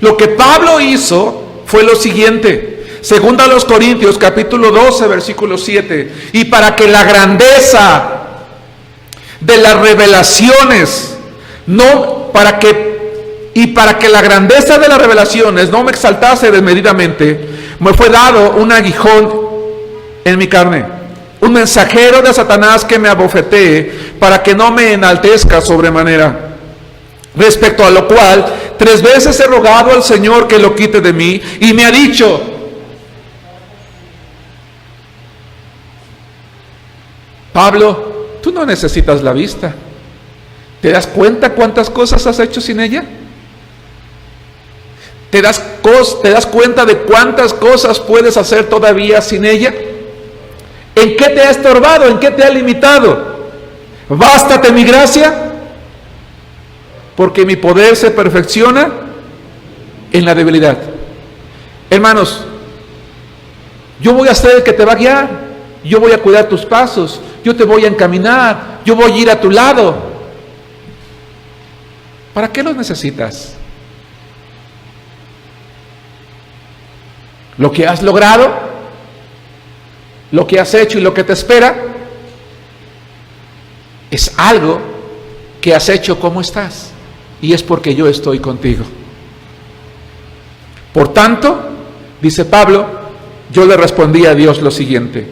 Lo que Pablo hizo fue lo siguiente. Segunda a los Corintios, capítulo 12, versículo 7. Y para que la grandeza de las revelaciones para que la grandeza de las revelaciones no me exaltase desmedidamente, me fue dado un aguijón en mi carne, un mensajero de Satanás que me abofetee, para que no me enaltezca sobremanera. Respecto a lo cual, 3 veces he rogado al Señor que lo quite de mí, y me ha dicho: Pablo, tú no necesitas la vista. ¿Te das cuenta cuántas cosas has hecho sin ella? ¿Te das cuenta de cuántas cosas puedes hacer todavía sin ella? ¿En qué te ha estorbado? ¿En qué te ha limitado? Bástate mi gracia, porque mi poder se perfecciona en la debilidad. Hermanos, yo voy a ser el que te va a guiar, yo voy a cuidar tus pasos, yo te voy a encaminar, yo voy a ir a tu lado. ¿Para qué los necesitas? Lo que has logrado, lo que has hecho y lo que te espera, es algo que has hecho como estás, y es porque yo estoy contigo. Por tanto, dice Pablo, yo le respondí a Dios lo siguiente: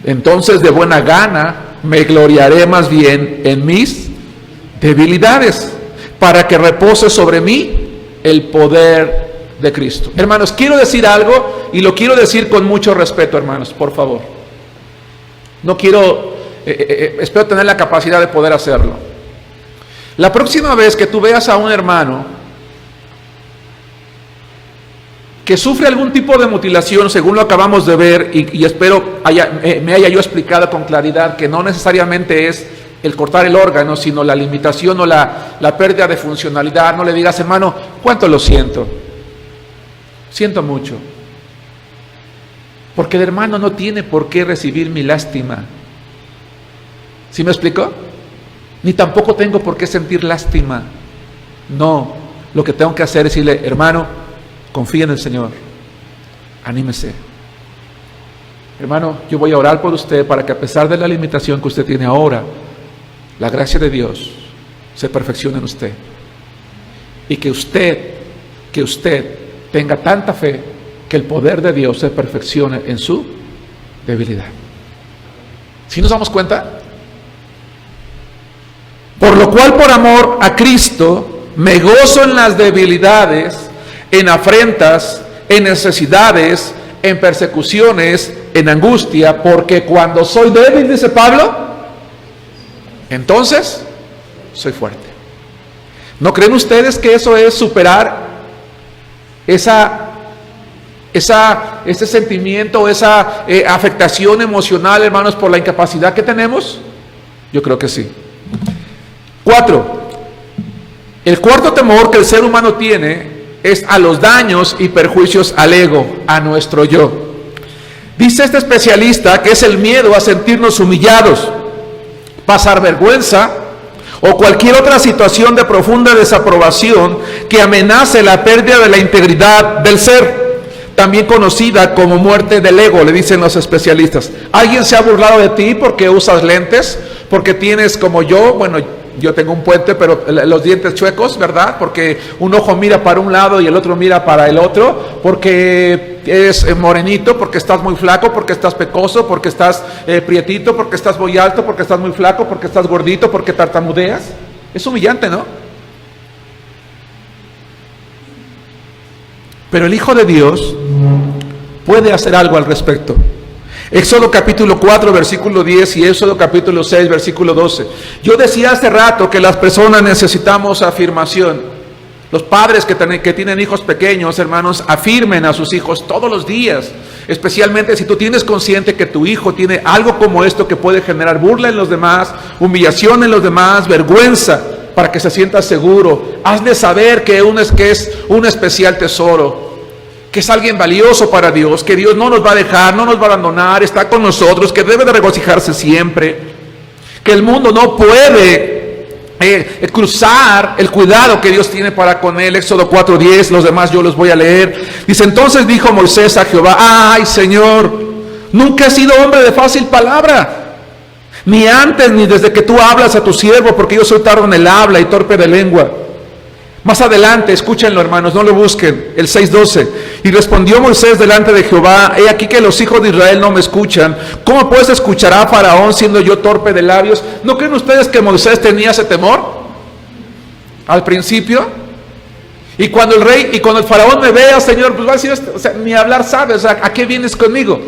entonces de buena gana me gloriaré más bien en mis debilidades, para que repose sobre mí el poder de Cristo. Hermanos, quiero decir algo, y lo quiero decir con mucho respeto, hermanos, por favor. No quiero, espero tener la capacidad de poder hacerlo. La próxima vez que tú veas a un hermano que sufre algún tipo de mutilación, según lo acabamos de ver, y espero me haya yo explicado con claridad que no necesariamente es el cortar el órgano, sino la limitación o la pérdida de funcionalidad, no le digas: hermano, ¿cuánto lo siento? Siento mucho. Porque el hermano no tiene por qué recibir mi lástima. ¿Sí me explicó? Ni tampoco tengo por qué sentir lástima. No, lo que tengo que hacer es decirle: hermano, confía en el Señor, anímese. Hermano, yo voy a orar por usted para que, a pesar de la limitación que usted tiene ahora, la gracia de Dios se perfeccione en usted. Y que usted tenga tanta fe que el poder de Dios se perfeccione en su debilidad. ¿Sí nos damos cuenta? Por lo cual, por amor a Cristo, me gozo en las debilidades, en afrentas, en necesidades, en persecuciones, en angustia, porque cuando soy débil, dice Pablo, entonces soy fuerte. ¿No creen ustedes que eso es superar ese sentimiento, esa afectación emocional, hermanos, por la incapacidad que tenemos? Yo creo que sí. 4. El cuarto temor que el ser humano tiene es a los daños y perjuicios al ego, a nuestro yo. Dice este especialista que es el miedo a sentirnos humillados, pasar vergüenza o cualquier otra situación de profunda desaprobación que amenace la pérdida de la integridad del ser, también conocida como muerte del ego, le dicen los especialistas. ¿Alguien se ha burlado de ti porque usas lentes? Porque tienes, como yo, bueno, yo tengo un puente, pero los dientes chuecos, ¿verdad? Porque un ojo mira para un lado y el otro mira para el otro, porque eres morenito, porque estás muy flaco, porque estás pecoso, porque estás prietito, porque estás muy alto, porque estás muy flaco, porque estás gordito, porque tartamudeas. Es humillante, ¿no? Pero el Hijo de Dios puede hacer algo al respecto. Éxodo capítulo 4, versículo 10 y Éxodo capítulo 6, versículo 12. Yo decía hace rato que las personas necesitamos afirmación. Los padres que tienen hijos pequeños, hermanos, afirmen a sus hijos todos los días. Especialmente si tú tienes consciente que tu hijo tiene algo como esto que puede generar burla en los demás, humillación en los demás, vergüenza, para que se sienta seguro. Hazle saber que es un especial tesoro, que es alguien valioso para Dios, que Dios no nos va a dejar, no nos va a abandonar, está con nosotros, que debe de regocijarse siempre, que el mundo no puede cruzar el cuidado que Dios tiene para con él. Éxodo 4:10, los demás yo los voy a leer. Dice: entonces dijo Moisés a Jehová: ay, Señor, nunca he sido hombre de fácil palabra, ni antes ni desde que tú hablas a tu siervo, porque yo soy tardo en el habla y torpe de lengua. Más adelante, escúchenlo, hermanos, no lo busquen, el 6:12. Y respondió Moisés delante de Jehová: he aquí que los hijos de Israel no me escuchan. ¿Cómo pues escuchará Faraón siendo yo torpe de labios? ¿No creen ustedes que Moisés tenía ese temor al principio? Y cuando el Faraón me vea, Señor, pues va a decir, o sea, ni hablar sabes, o sea, ¿a qué vienes conmigo?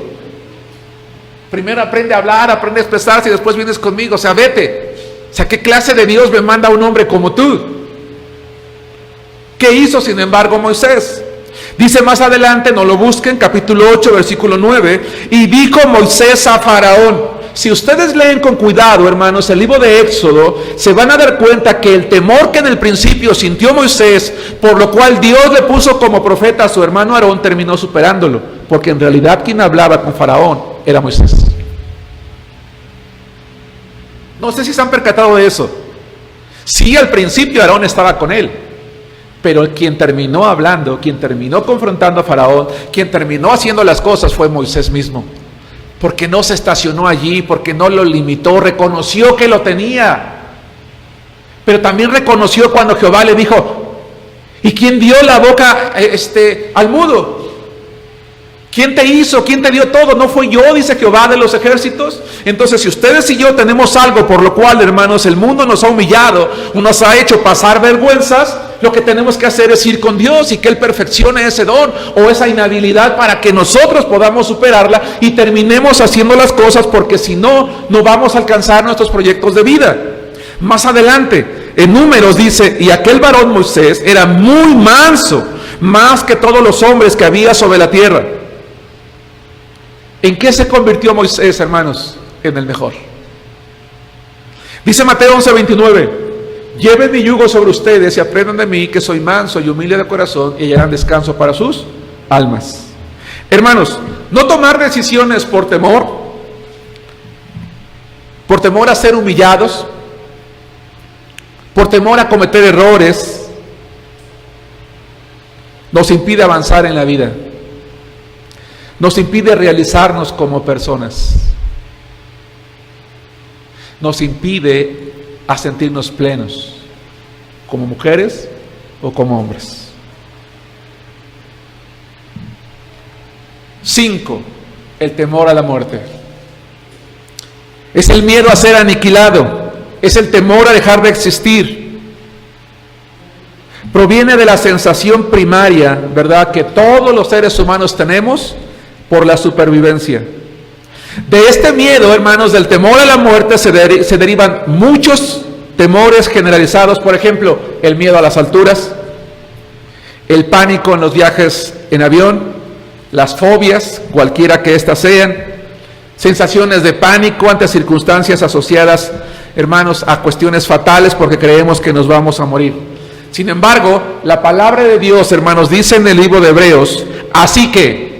Primero aprende a hablar, aprende a expresarse y después vienes conmigo, o sea, vete. O sea, ¿qué clase de Dios me manda a un hombre como tú? ¿Qué hizo, sin embargo, Moisés? Dice más adelante, no lo busquen, capítulo 8, versículo 9. Y dijo Moisés a Faraón. Si ustedes leen con cuidado, hermanos, el libro de Éxodo, se van a dar cuenta que el temor que en el principio sintió Moisés, por lo cual Dios le puso como profeta a su hermano Aarón, terminó superándolo. Porque en realidad quien hablaba con Faraón era Moisés. No sé si se han percatado de eso. Sí, al principio Aarón estaba con él. Pero quien terminó hablando, quien terminó confrontando a Faraón, quien terminó haciendo las cosas fue Moisés mismo. Porque no se estacionó allí, porque no lo limitó, reconoció que lo tenía. Pero también reconoció cuando Jehová le dijo: ¿y quién dio la boca al mudo? ¿Quién te hizo? ¿Quién te dio todo? ¿No fue yo?, dice Jehová de los ejércitos. Entonces, si ustedes y yo tenemos algo por lo cual, hermanos, el mundo nos ha humillado, nos ha hecho pasar vergüenzas, lo que tenemos que hacer es ir con Dios y que Él perfeccione ese don o esa inhabilidad para que nosotros podamos superarla y terminemos haciendo las cosas, porque si no, no vamos a alcanzar nuestros proyectos de vida. Más adelante, en Números dice: y aquel varón Moisés era muy manso, más que todos los hombres que había sobre la tierra. ¿En qué se convirtió Moisés, hermanos? En el mejor. Dice Mateo 11:29: lleven mi yugo sobre ustedes y aprendan de mí, que soy manso y humilde de corazón, y hallarán descanso para sus almas. Hermanos, no tomar decisiones por temor a ser humillados, por temor a cometer errores, nos impide avanzar en la vida. Nos impide realizarnos como personas. Nos impide a sentirnos plenos, como mujeres o como hombres. 5. El temor a la muerte. Es el miedo a ser aniquilado. Es el temor a dejar de existir. Proviene de la sensación primaria, ¿verdad?, que todos los seres humanos tenemos por la supervivencia. De este miedo, hermanos, del temor a la muerte se derivan muchos temores generalizados. Por ejemplo, el miedo a las alturas, el pánico en los viajes en avión, las fobias, cualquiera que éstas sean, sensaciones de pánico ante circunstancias asociadas, hermanos, a cuestiones fatales porque creemos que nos vamos a morir. Sin embargo, la palabra de Dios, hermanos, dice en el libro de Hebreos: así que,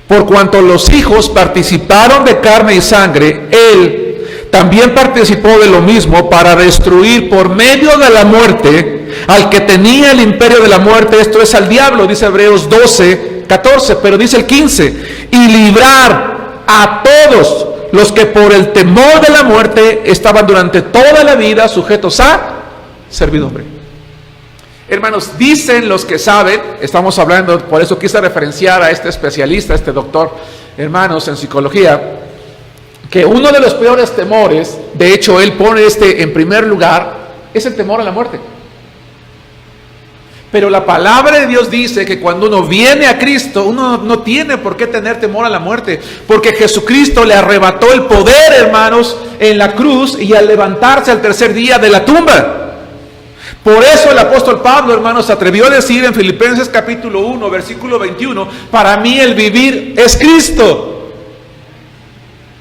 por cuanto los hijos participaron de carne y sangre, Él también participó de lo mismo, para destruir por medio de la muerte al que tenía el imperio de la muerte, esto es, al diablo, dice Hebreos 12:14, pero dice el 15: y librar a todos los que por el temor de la muerte estaban durante toda la vida sujetos a servidumbre. Hermanos, dicen los que saben, estamos hablando, por eso quise referenciar a este especialista, a este doctor, hermanos, en psicología, que uno de los peores temores, de hecho él pone en primer lugar, es el temor a la muerte. Pero la palabra de Dios dice que cuando uno viene a Cristo, uno no tiene por qué tener temor a la muerte, porque Jesucristo le arrebató el poder, hermanos, en la cruz y al levantarse al tercer día de la tumba. Por eso el apóstol Pablo, hermanos, se atrevió a decir en Filipenses capítulo 1, versículo 21, para mí el vivir es Cristo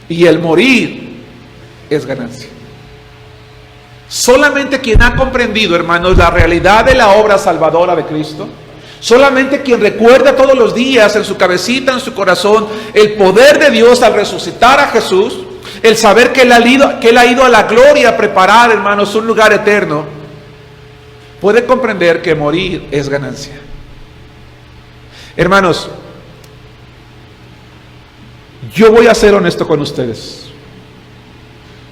y el morir es ganancia. Solamente quien ha comprendido, hermanos, la realidad de la obra salvadora de Cristo, Solamente quien recuerda todos los días en su cabecita, en su corazón, el poder de Dios al resucitar a Jesús, el saber que Él ha ido a la gloria a preparar, hermanos, un lugar eterno, puede comprender que morir es ganancia. Hermanos, yo voy a ser honesto con ustedes.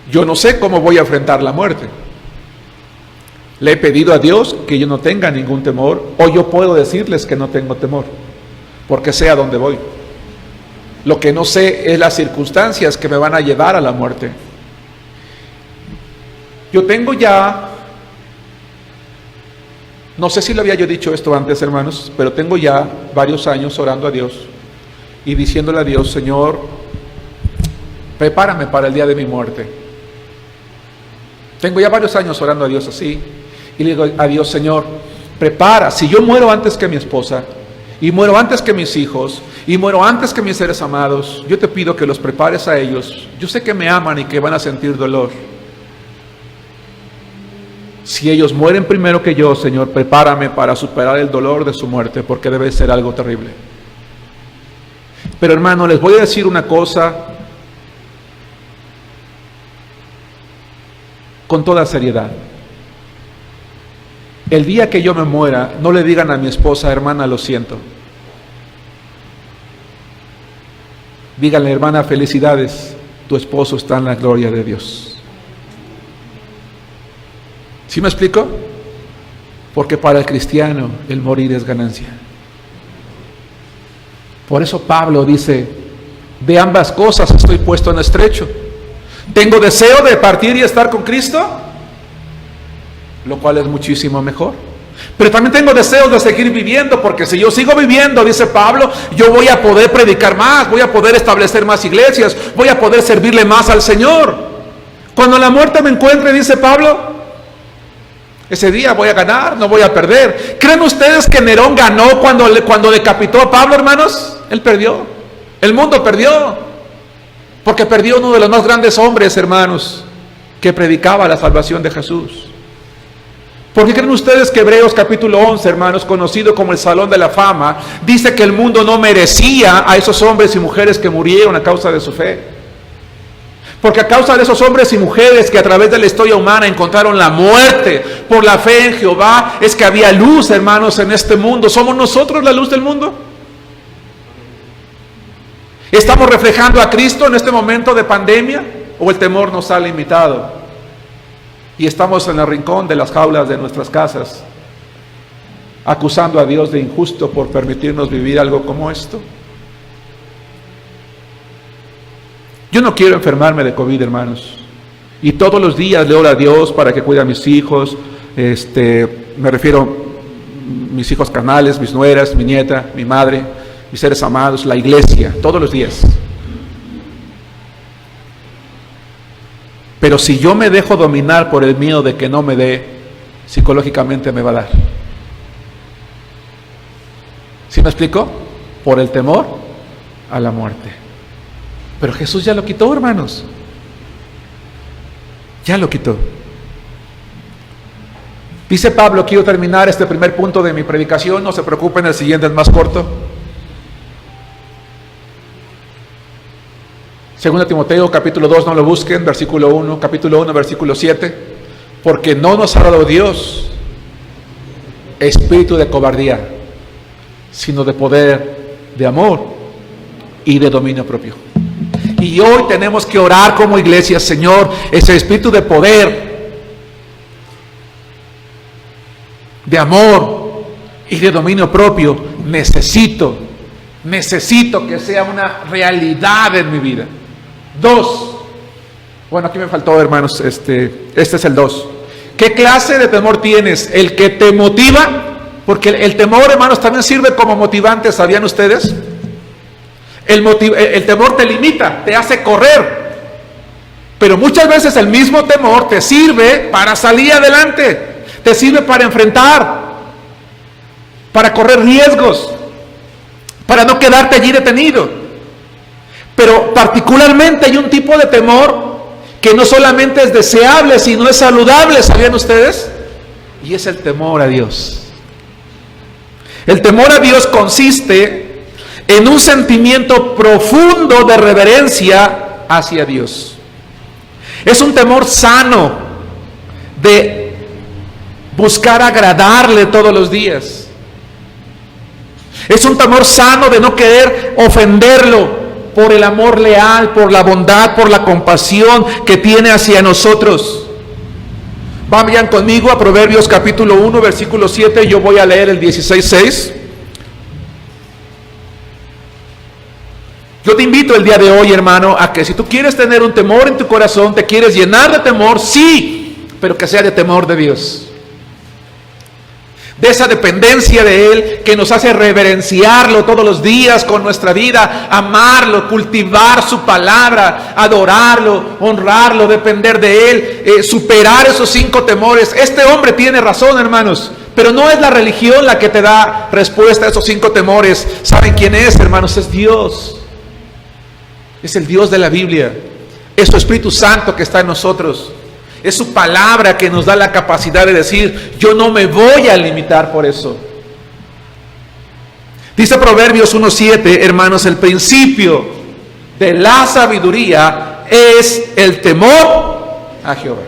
Yo no sé cómo voy a enfrentar la muerte. Le he pedido a Dios que yo no tenga ningún temor, o yo puedo decirles que no tengo temor, porque sé a dónde voy. Lo que no sé es las circunstancias que me van a llevar a la muerte. Yo tengo ya, no sé si lo había yo dicho esto antes, hermanos, pero tengo ya varios años orando a Dios y diciéndole a Dios: Señor, prepárame para el día de mi muerte. Tengo ya varios años orando a Dios así. Y le digo a Dios: Señor, prepara, si yo muero antes que mi esposa, y muero antes que mis hijos, y muero antes que mis seres amados, yo te pido que los prepares a ellos. Yo sé que me aman y que van a sentir dolor. Si ellos mueren primero que yo, Señor, prepárame para superar el dolor de su muerte, porque debe ser algo terrible. Pero hermano, les voy a decir una cosa con toda seriedad. El día que yo me muera, no le digan a mi esposa: hermana, lo siento. Díganle: hermana, felicidades, tu esposo está en la gloria de Dios. ¿Sí me explico? Porque para el cristiano el morir es ganancia. Por eso Pablo dice: de ambas cosas estoy puesto en estrecho. Tengo deseo de partir y estar con Cristo, lo cual es muchísimo mejor. Pero también tengo deseos de seguir viviendo, porque si yo sigo viviendo, dice Pablo, yo voy a poder predicar más, voy a poder establecer más iglesias, voy a poder servirle más al Señor. Cuando la muerte me encuentre, dice Pablo, ese día voy a ganar, no voy a perder. ¿Creen ustedes que Nerón ganó cuando decapitó a Pablo, hermanos? Él perdió. El mundo perdió. Porque perdió uno de los más grandes hombres, hermanos, que predicaba la salvación de Jesús. ¿Por qué creen ustedes que Hebreos capítulo 11, hermanos, conocido como el Salón de la Fama, dice que el mundo no merecía a esos hombres y mujeres que murieron a causa de su fe? Porque a causa de esos hombres y mujeres que a través de la historia humana encontraron la muerte por la fe en Jehová, es que había luz, hermanos, en este mundo. ¿Somos nosotros la luz del mundo? ¿Estamos reflejando a Cristo en este momento de pandemia? ¿O el temor nos ha limitado? Y estamos en el rincón de las jaulas de nuestras casas, acusando a Dios de injusto por permitirnos vivir algo como esto. Yo no quiero enfermarme de COVID, hermanos. Y todos los días le oro a Dios para que cuide a mis hijos. Me refiero a mis hijos carnales, mis nueras, mi nieta, mi madre, mis seres amados, la iglesia, todos los días. Pero si yo me dejo dominar por el miedo de que no me dé, psicológicamente me va a dar. ¿Sí me explico? Por el temor a la muerte. Pero Jesús ya lo quitó, hermanos. Ya lo quitó. Dice Pablo, quiero terminar este primer punto de mi predicación, no se preocupen, el siguiente es más corto. 2 Timoteo capítulo 2, no lo busquen, versículo 1, capítulo 1, versículo 7. Porque no nos ha dado Dios espíritu de cobardía, sino de poder, de amor y de dominio propio. Y hoy tenemos que orar como iglesia: Señor, ese espíritu de poder, de amor y de dominio propio, necesito que sea una realidad en mi vida. 2. Bueno, aquí me faltó, hermanos, este es el 2. ¿Qué clase de temor tienes? ¿El que te motiva? Porque el temor, hermanos, también sirve como motivante, ¿sabían ustedes? El temor te limita, te hace correr. Pero muchas veces el mismo temor te sirve para salir adelante, te sirve para enfrentar, para correr riesgos, para no quedarte allí detenido. Pero particularmente hay un tipo de temor que no solamente es deseable, sino es saludable, ¿sabían ustedes? Y es el temor a Dios. El temor a Dios consiste en un sentimiento profundo de reverencia hacia Dios. Es un temor sano de buscar agradarle todos los días. Es un temor sano de no querer ofenderlo por el amor leal, por la bondad, por la compasión que tiene hacia nosotros. Vayan conmigo a Proverbios capítulo 1, versículo 7, yo voy a leer el 16:6. Yo te invito el día de hoy, hermano, a que si tú quieres tener un temor en tu corazón, te quieres llenar de temor, sí, pero que sea de temor de Dios. De esa dependencia de Él que nos hace reverenciarlo todos los días con nuestra vida, amarlo, cultivar su palabra, adorarlo, honrarlo, depender de Él, superar esos 5 temores. Este hombre tiene razón, hermanos, pero no es la religión la que te da respuesta a esos 5 temores. ¿Saben quién es, hermanos? Es Dios. Es el Dios de la Biblia. Es su Espíritu Santo que está en nosotros. Es su palabra que nos da la capacidad de decir, yo no me voy a limitar por eso. Dice Proverbios 1:7, hermanos, el principio de la sabiduría es el temor a Jehová.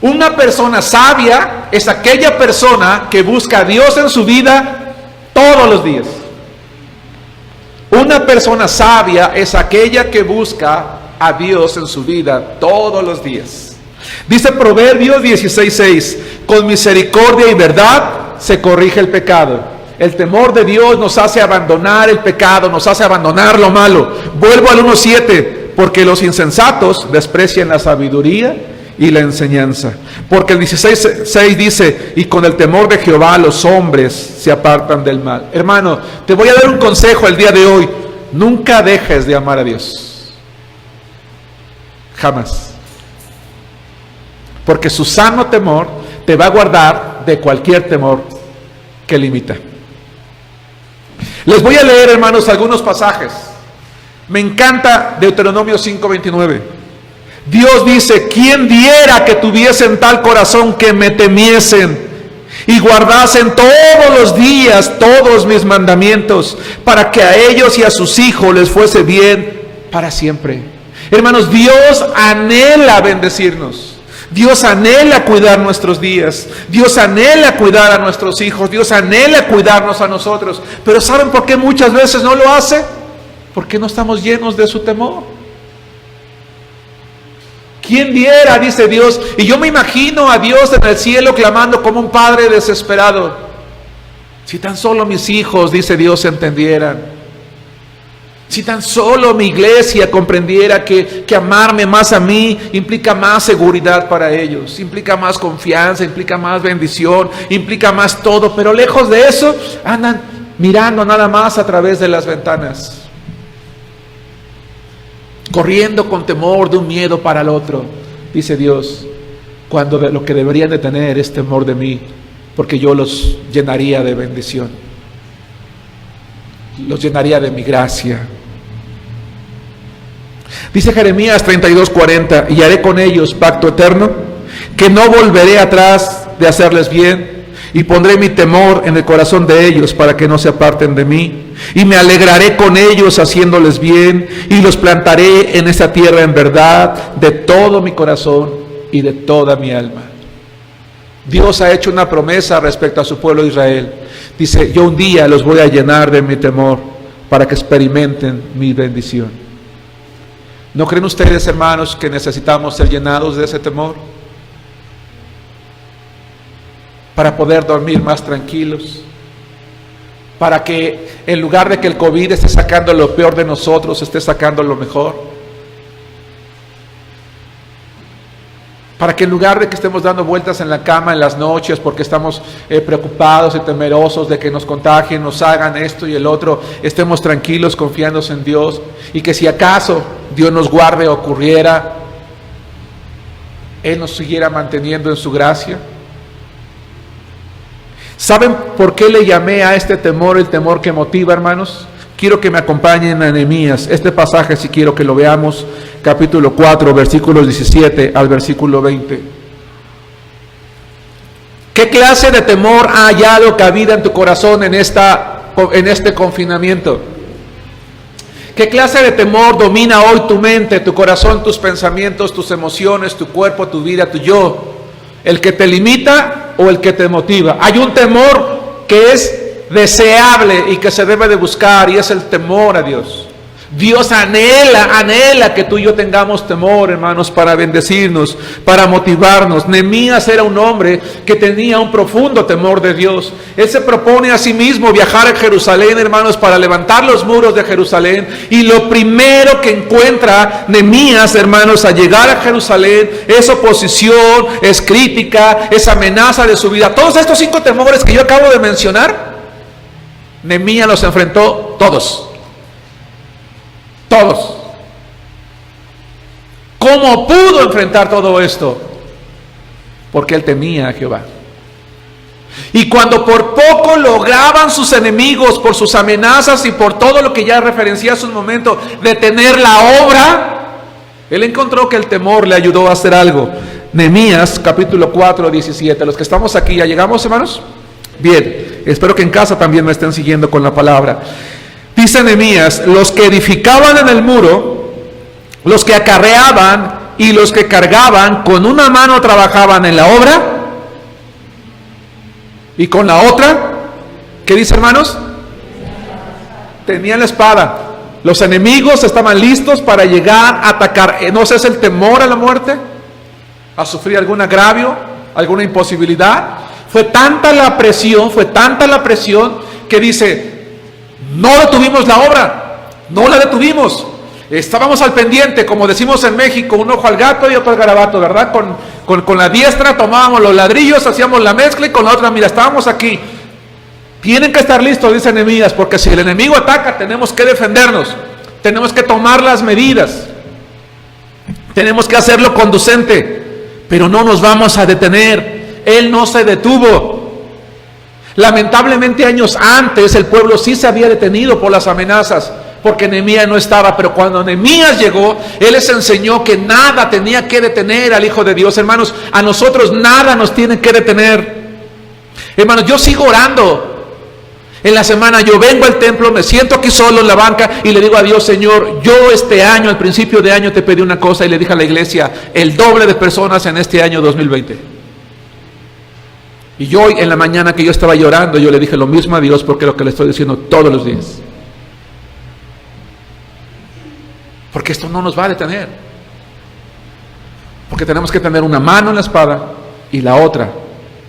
Una persona sabia es aquella persona que busca a Dios en su vida todos los días. Una persona sabia es aquella que busca a Dios en su vida todos los días. Dice Proverbios 16:6, con misericordia y verdad se corrige el pecado. El temor de Dios nos hace abandonar el pecado, nos hace abandonar lo malo. Vuelvo al 1:7, porque los insensatos desprecian la sabiduría y la enseñanza. Porque el 16:6 dice, y con el temor de Jehová los hombres se apartan del mal. Hermano, te voy a dar un consejo el día de hoy. Nunca dejes de amar a Dios. Jamás. Porque su sano temor te va a guardar de cualquier temor que limita. Les voy a leer, hermanos, algunos pasajes. Me encanta Deuteronomio 5:29. Dios dice, ¿quién diera que tuviesen tal corazón que me temiesen y guardasen todos los días todos mis mandamientos, para que a ellos y a sus hijos les fuese bien para siempre? Hermanos, Dios anhela bendecirnos. Dios anhela cuidar nuestros días. Dios anhela cuidar a nuestros hijos. Dios anhela cuidarnos a nosotros. Pero ¿saben por qué muchas veces no lo hace? Porque no estamos llenos de su temor. ¿Quién diera? Dice Dios. Y yo me imagino a Dios en el cielo clamando como un padre desesperado. Si tan solo mis hijos, dice Dios, entendieran. Si tan solo mi iglesia comprendiera que amarme más a mí implica más seguridad para ellos, implica más confianza, implica más bendición, implica más todo, pero lejos de eso andan mirando nada más a través de las ventanas, corriendo con temor de un miedo para el otro, dice Dios, cuando lo que deberían de tener es temor de mí, porque yo los llenaría de bendición, los llenaría de mi gracia. Dice Jeremías 32:40, y haré con ellos pacto eterno, que no volveré atrás de hacerles bien, y pondré mi temor en el corazón de ellos para que no se aparten de mí, y me alegraré con ellos haciéndoles bien, y los plantaré en esta tierra en verdad de todo mi corazón y de toda mi alma. Dios ha hecho una promesa respecto a su pueblo Israel. Dice, yo un día los voy a llenar de mi temor para que experimenten mi bendición. ¿No creen ustedes, hermanos, que necesitamos ser llenados de ese temor? Para poder dormir más tranquilos. Para que en lugar de que el COVID esté sacando lo peor de nosotros, esté sacando lo mejor. Para que en lugar de que estemos dando vueltas en la cama en las noches porque estamos preocupados y temerosos de que nos contagien, nos hagan esto y el otro, estemos tranquilos confiándose en Dios, y que si acaso Dios nos guarde o ocurriera, Él nos siguiera manteniendo en su gracia. ¿Saben por qué le llamé a este temor el temor que motiva, hermanos? Quiero que me acompañen a Nehemías. Este pasaje sí quiero que lo veamos, capítulo 4, versículos 17 al versículo 20. ¿Qué clase de temor ha hallado cabida en tu corazón en este confinamiento? ¿Qué clase de temor domina hoy tu mente, tu corazón, tus pensamientos, tus emociones, tu cuerpo, tu vida, tu yo? ¿El que te limita o el que te motiva? Hay un temor que es deseable y que se debe de buscar, y es el temor a Dios. Dios anhela que tú y yo tengamos temor, hermanos, para bendecirnos, para motivarnos. Nehemías era un hombre que tenía un profundo temor de Dios. Él se propone a sí mismo viajar a Jerusalén, hermanos, para levantar los muros de Jerusalén. Y lo primero que encuentra Nehemías, hermanos, al llegar a Jerusalén, es oposición, es crítica, es amenaza de su vida. Todos estos 5 temores que yo acabo de mencionar, Nehemías los enfrentó todos. Todos. ¿Cómo pudo enfrentar todo esto? Porque él temía a Jehová. Y cuando por poco lograban sus enemigos, por sus amenazas y por todo lo que ya referencié hace un momento, detener la obra, él encontró que el temor le ayudó a hacer algo. Nehemías capítulo 4, 17. Los que estamos aquí, ¿ya llegamos, hermanos? Bien, espero que en casa también me estén siguiendo con la palabra. Dice Nehemías: los que edificaban en el muro, los que acarreaban y los que cargaban, con una mano trabajaban en la obra y con la otra, ¿qué dice, hermanos? Tenían la espada. Los enemigos estaban listos para llegar a atacar. ¿No es el temor a la muerte? ¿A sufrir algún agravio? ¿Alguna imposibilidad? Fue tanta la presión que dice: no detuvimos la obra, no la detuvimos. Estábamos al pendiente, como decimos en México, un ojo al gato y otro al garabato, ¿verdad? Con la diestra tomábamos los ladrillos, hacíamos la mezcla, y con la otra, mira, estábamos aquí. Tienen que estar listos, dice Nehemías, porque si el enemigo ataca, tenemos que defendernos, tenemos que tomar las medidas, tenemos que hacerlo conducente, pero no nos vamos a detener. Él no se detuvo. Lamentablemente años antes el pueblo sí se había detenido por las amenazas, porque Nehemías no estaba. Pero cuando Nehemías llegó, él les enseñó que nada tenía que detener al Hijo de Dios. Hermanos, a nosotros nada nos tiene que detener. Hermanos, yo sigo orando. En la semana yo vengo al templo, me siento aquí solo en la banca y le digo a Dios: Señor, yo este año, al principio de año, te pedí una cosa, y le dije a la iglesia: el doble de personas en este año 2020. Y yo hoy en la mañana que yo estaba llorando, yo le dije lo mismo a Dios, porque es lo que le estoy diciendo todos los días. Porque esto no nos va a detener. Porque tenemos que tener una mano en la espada y la otra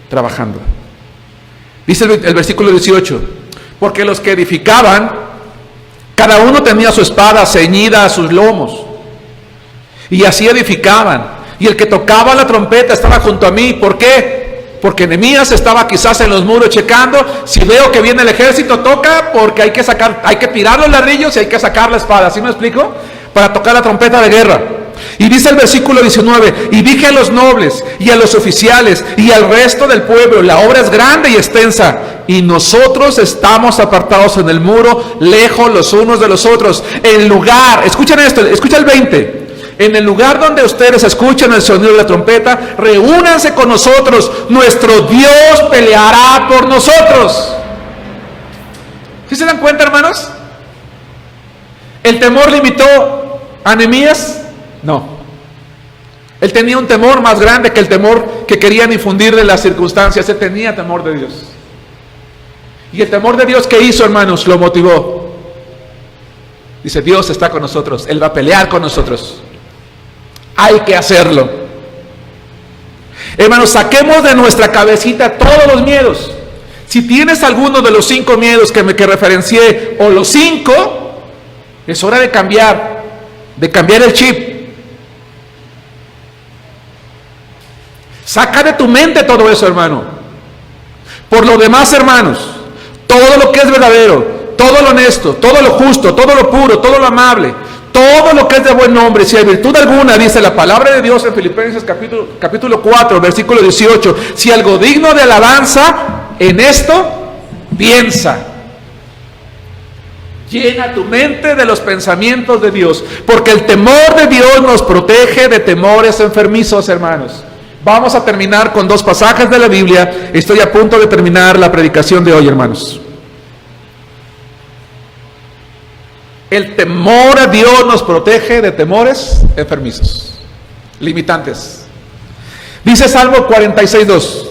trabajando. Dice el versículo 18: porque los que edificaban, cada uno tenía su espada ceñida a sus lomos, y así edificaban. Y el que tocaba la trompeta estaba junto a mí. ¿Por qué? Porque Nehemías estaba quizás en los muros checando. Si veo que viene el ejército, toca, porque hay que tirar los ladrillos y hay que sacar la espada. ¿Sí me explico? Para tocar la trompeta de guerra. Y dice el versículo 19: y dije a los nobles y a los oficiales y al resto del pueblo: la obra es grande y extensa, y nosotros estamos apartados en el muro, lejos los unos de los otros. En lugar, escuchen esto, escucha el 20: en el lugar donde ustedes escuchan el sonido de la trompeta, reúnanse con nosotros, nuestro Dios peleará por nosotros. ¿Sí se dan cuenta, hermanos? ¿El temor limitó a Nehemías? No. Él tenía un temor más grande que el temor que querían infundirle las circunstancias. Él tenía temor de Dios. Y el temor de Dios, ¿qué hizo, hermanos? Lo motivó. Dice: Dios está con nosotros, Él va a pelear con nosotros. Hay que hacerlo. Hermanos, saquemos de nuestra cabecita todos los miedos. Si tienes alguno de los 5 miedos que referencié, o los 5, es hora de cambiar el chip. Saca de tu mente todo eso, hermano. Por lo demás, hermanos, todo lo que es verdadero, todo lo honesto, todo lo justo, todo lo puro, todo lo amable, todo lo que es de buen nombre, si hay virtud alguna, dice la palabra de Dios en Filipenses capítulo 4, versículo 18: si algo digno de alabanza, en esto piensa. Llena tu mente de los pensamientos de Dios, porque el temor de Dios nos protege de temores enfermizos, hermanos. Vamos a terminar con 2 pasajes de la Biblia. Estoy a punto de terminar la predicación de hoy, hermanos. El temor a Dios nos protege de temores enfermizos, limitantes. Dice Salmo 46:2: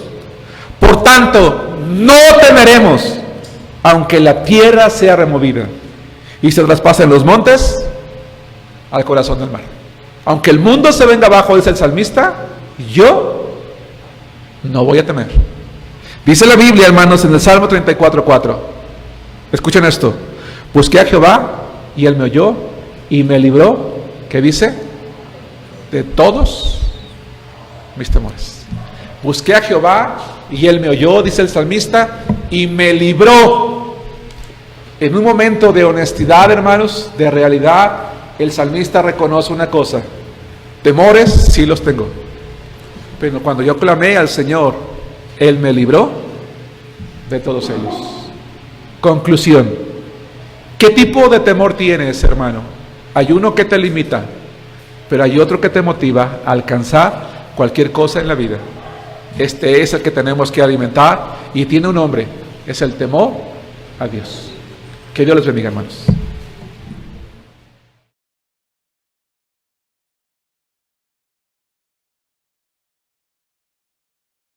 por tanto, no temeremos, aunque la tierra sea removida y se traspasen los montes al corazón del mar. Aunque el mundo se venga abajo, dice el salmista, yo no voy a temer. Dice la Biblia, hermanos, en el Salmo 34:4. Escuchen esto: busqué a Jehová y Él me oyó y me libró, ¿qué dice? De todos mis temores. Busqué a Jehová y Él me oyó, dice el salmista, y me libró. En un momento de honestidad, hermanos, de realidad, el salmista reconoce una cosa: temores sí los tengo, pero cuando yo clamé al Señor, Él me libró de todos ellos. Conclusión: ¿qué tipo de temor tienes, hermano? Hay uno que te limita, pero hay otro que te motiva a alcanzar cualquier cosa en la vida. Este es el que tenemos que alimentar y tiene un nombre: es el temor a Dios. Que Dios les bendiga, hermanos.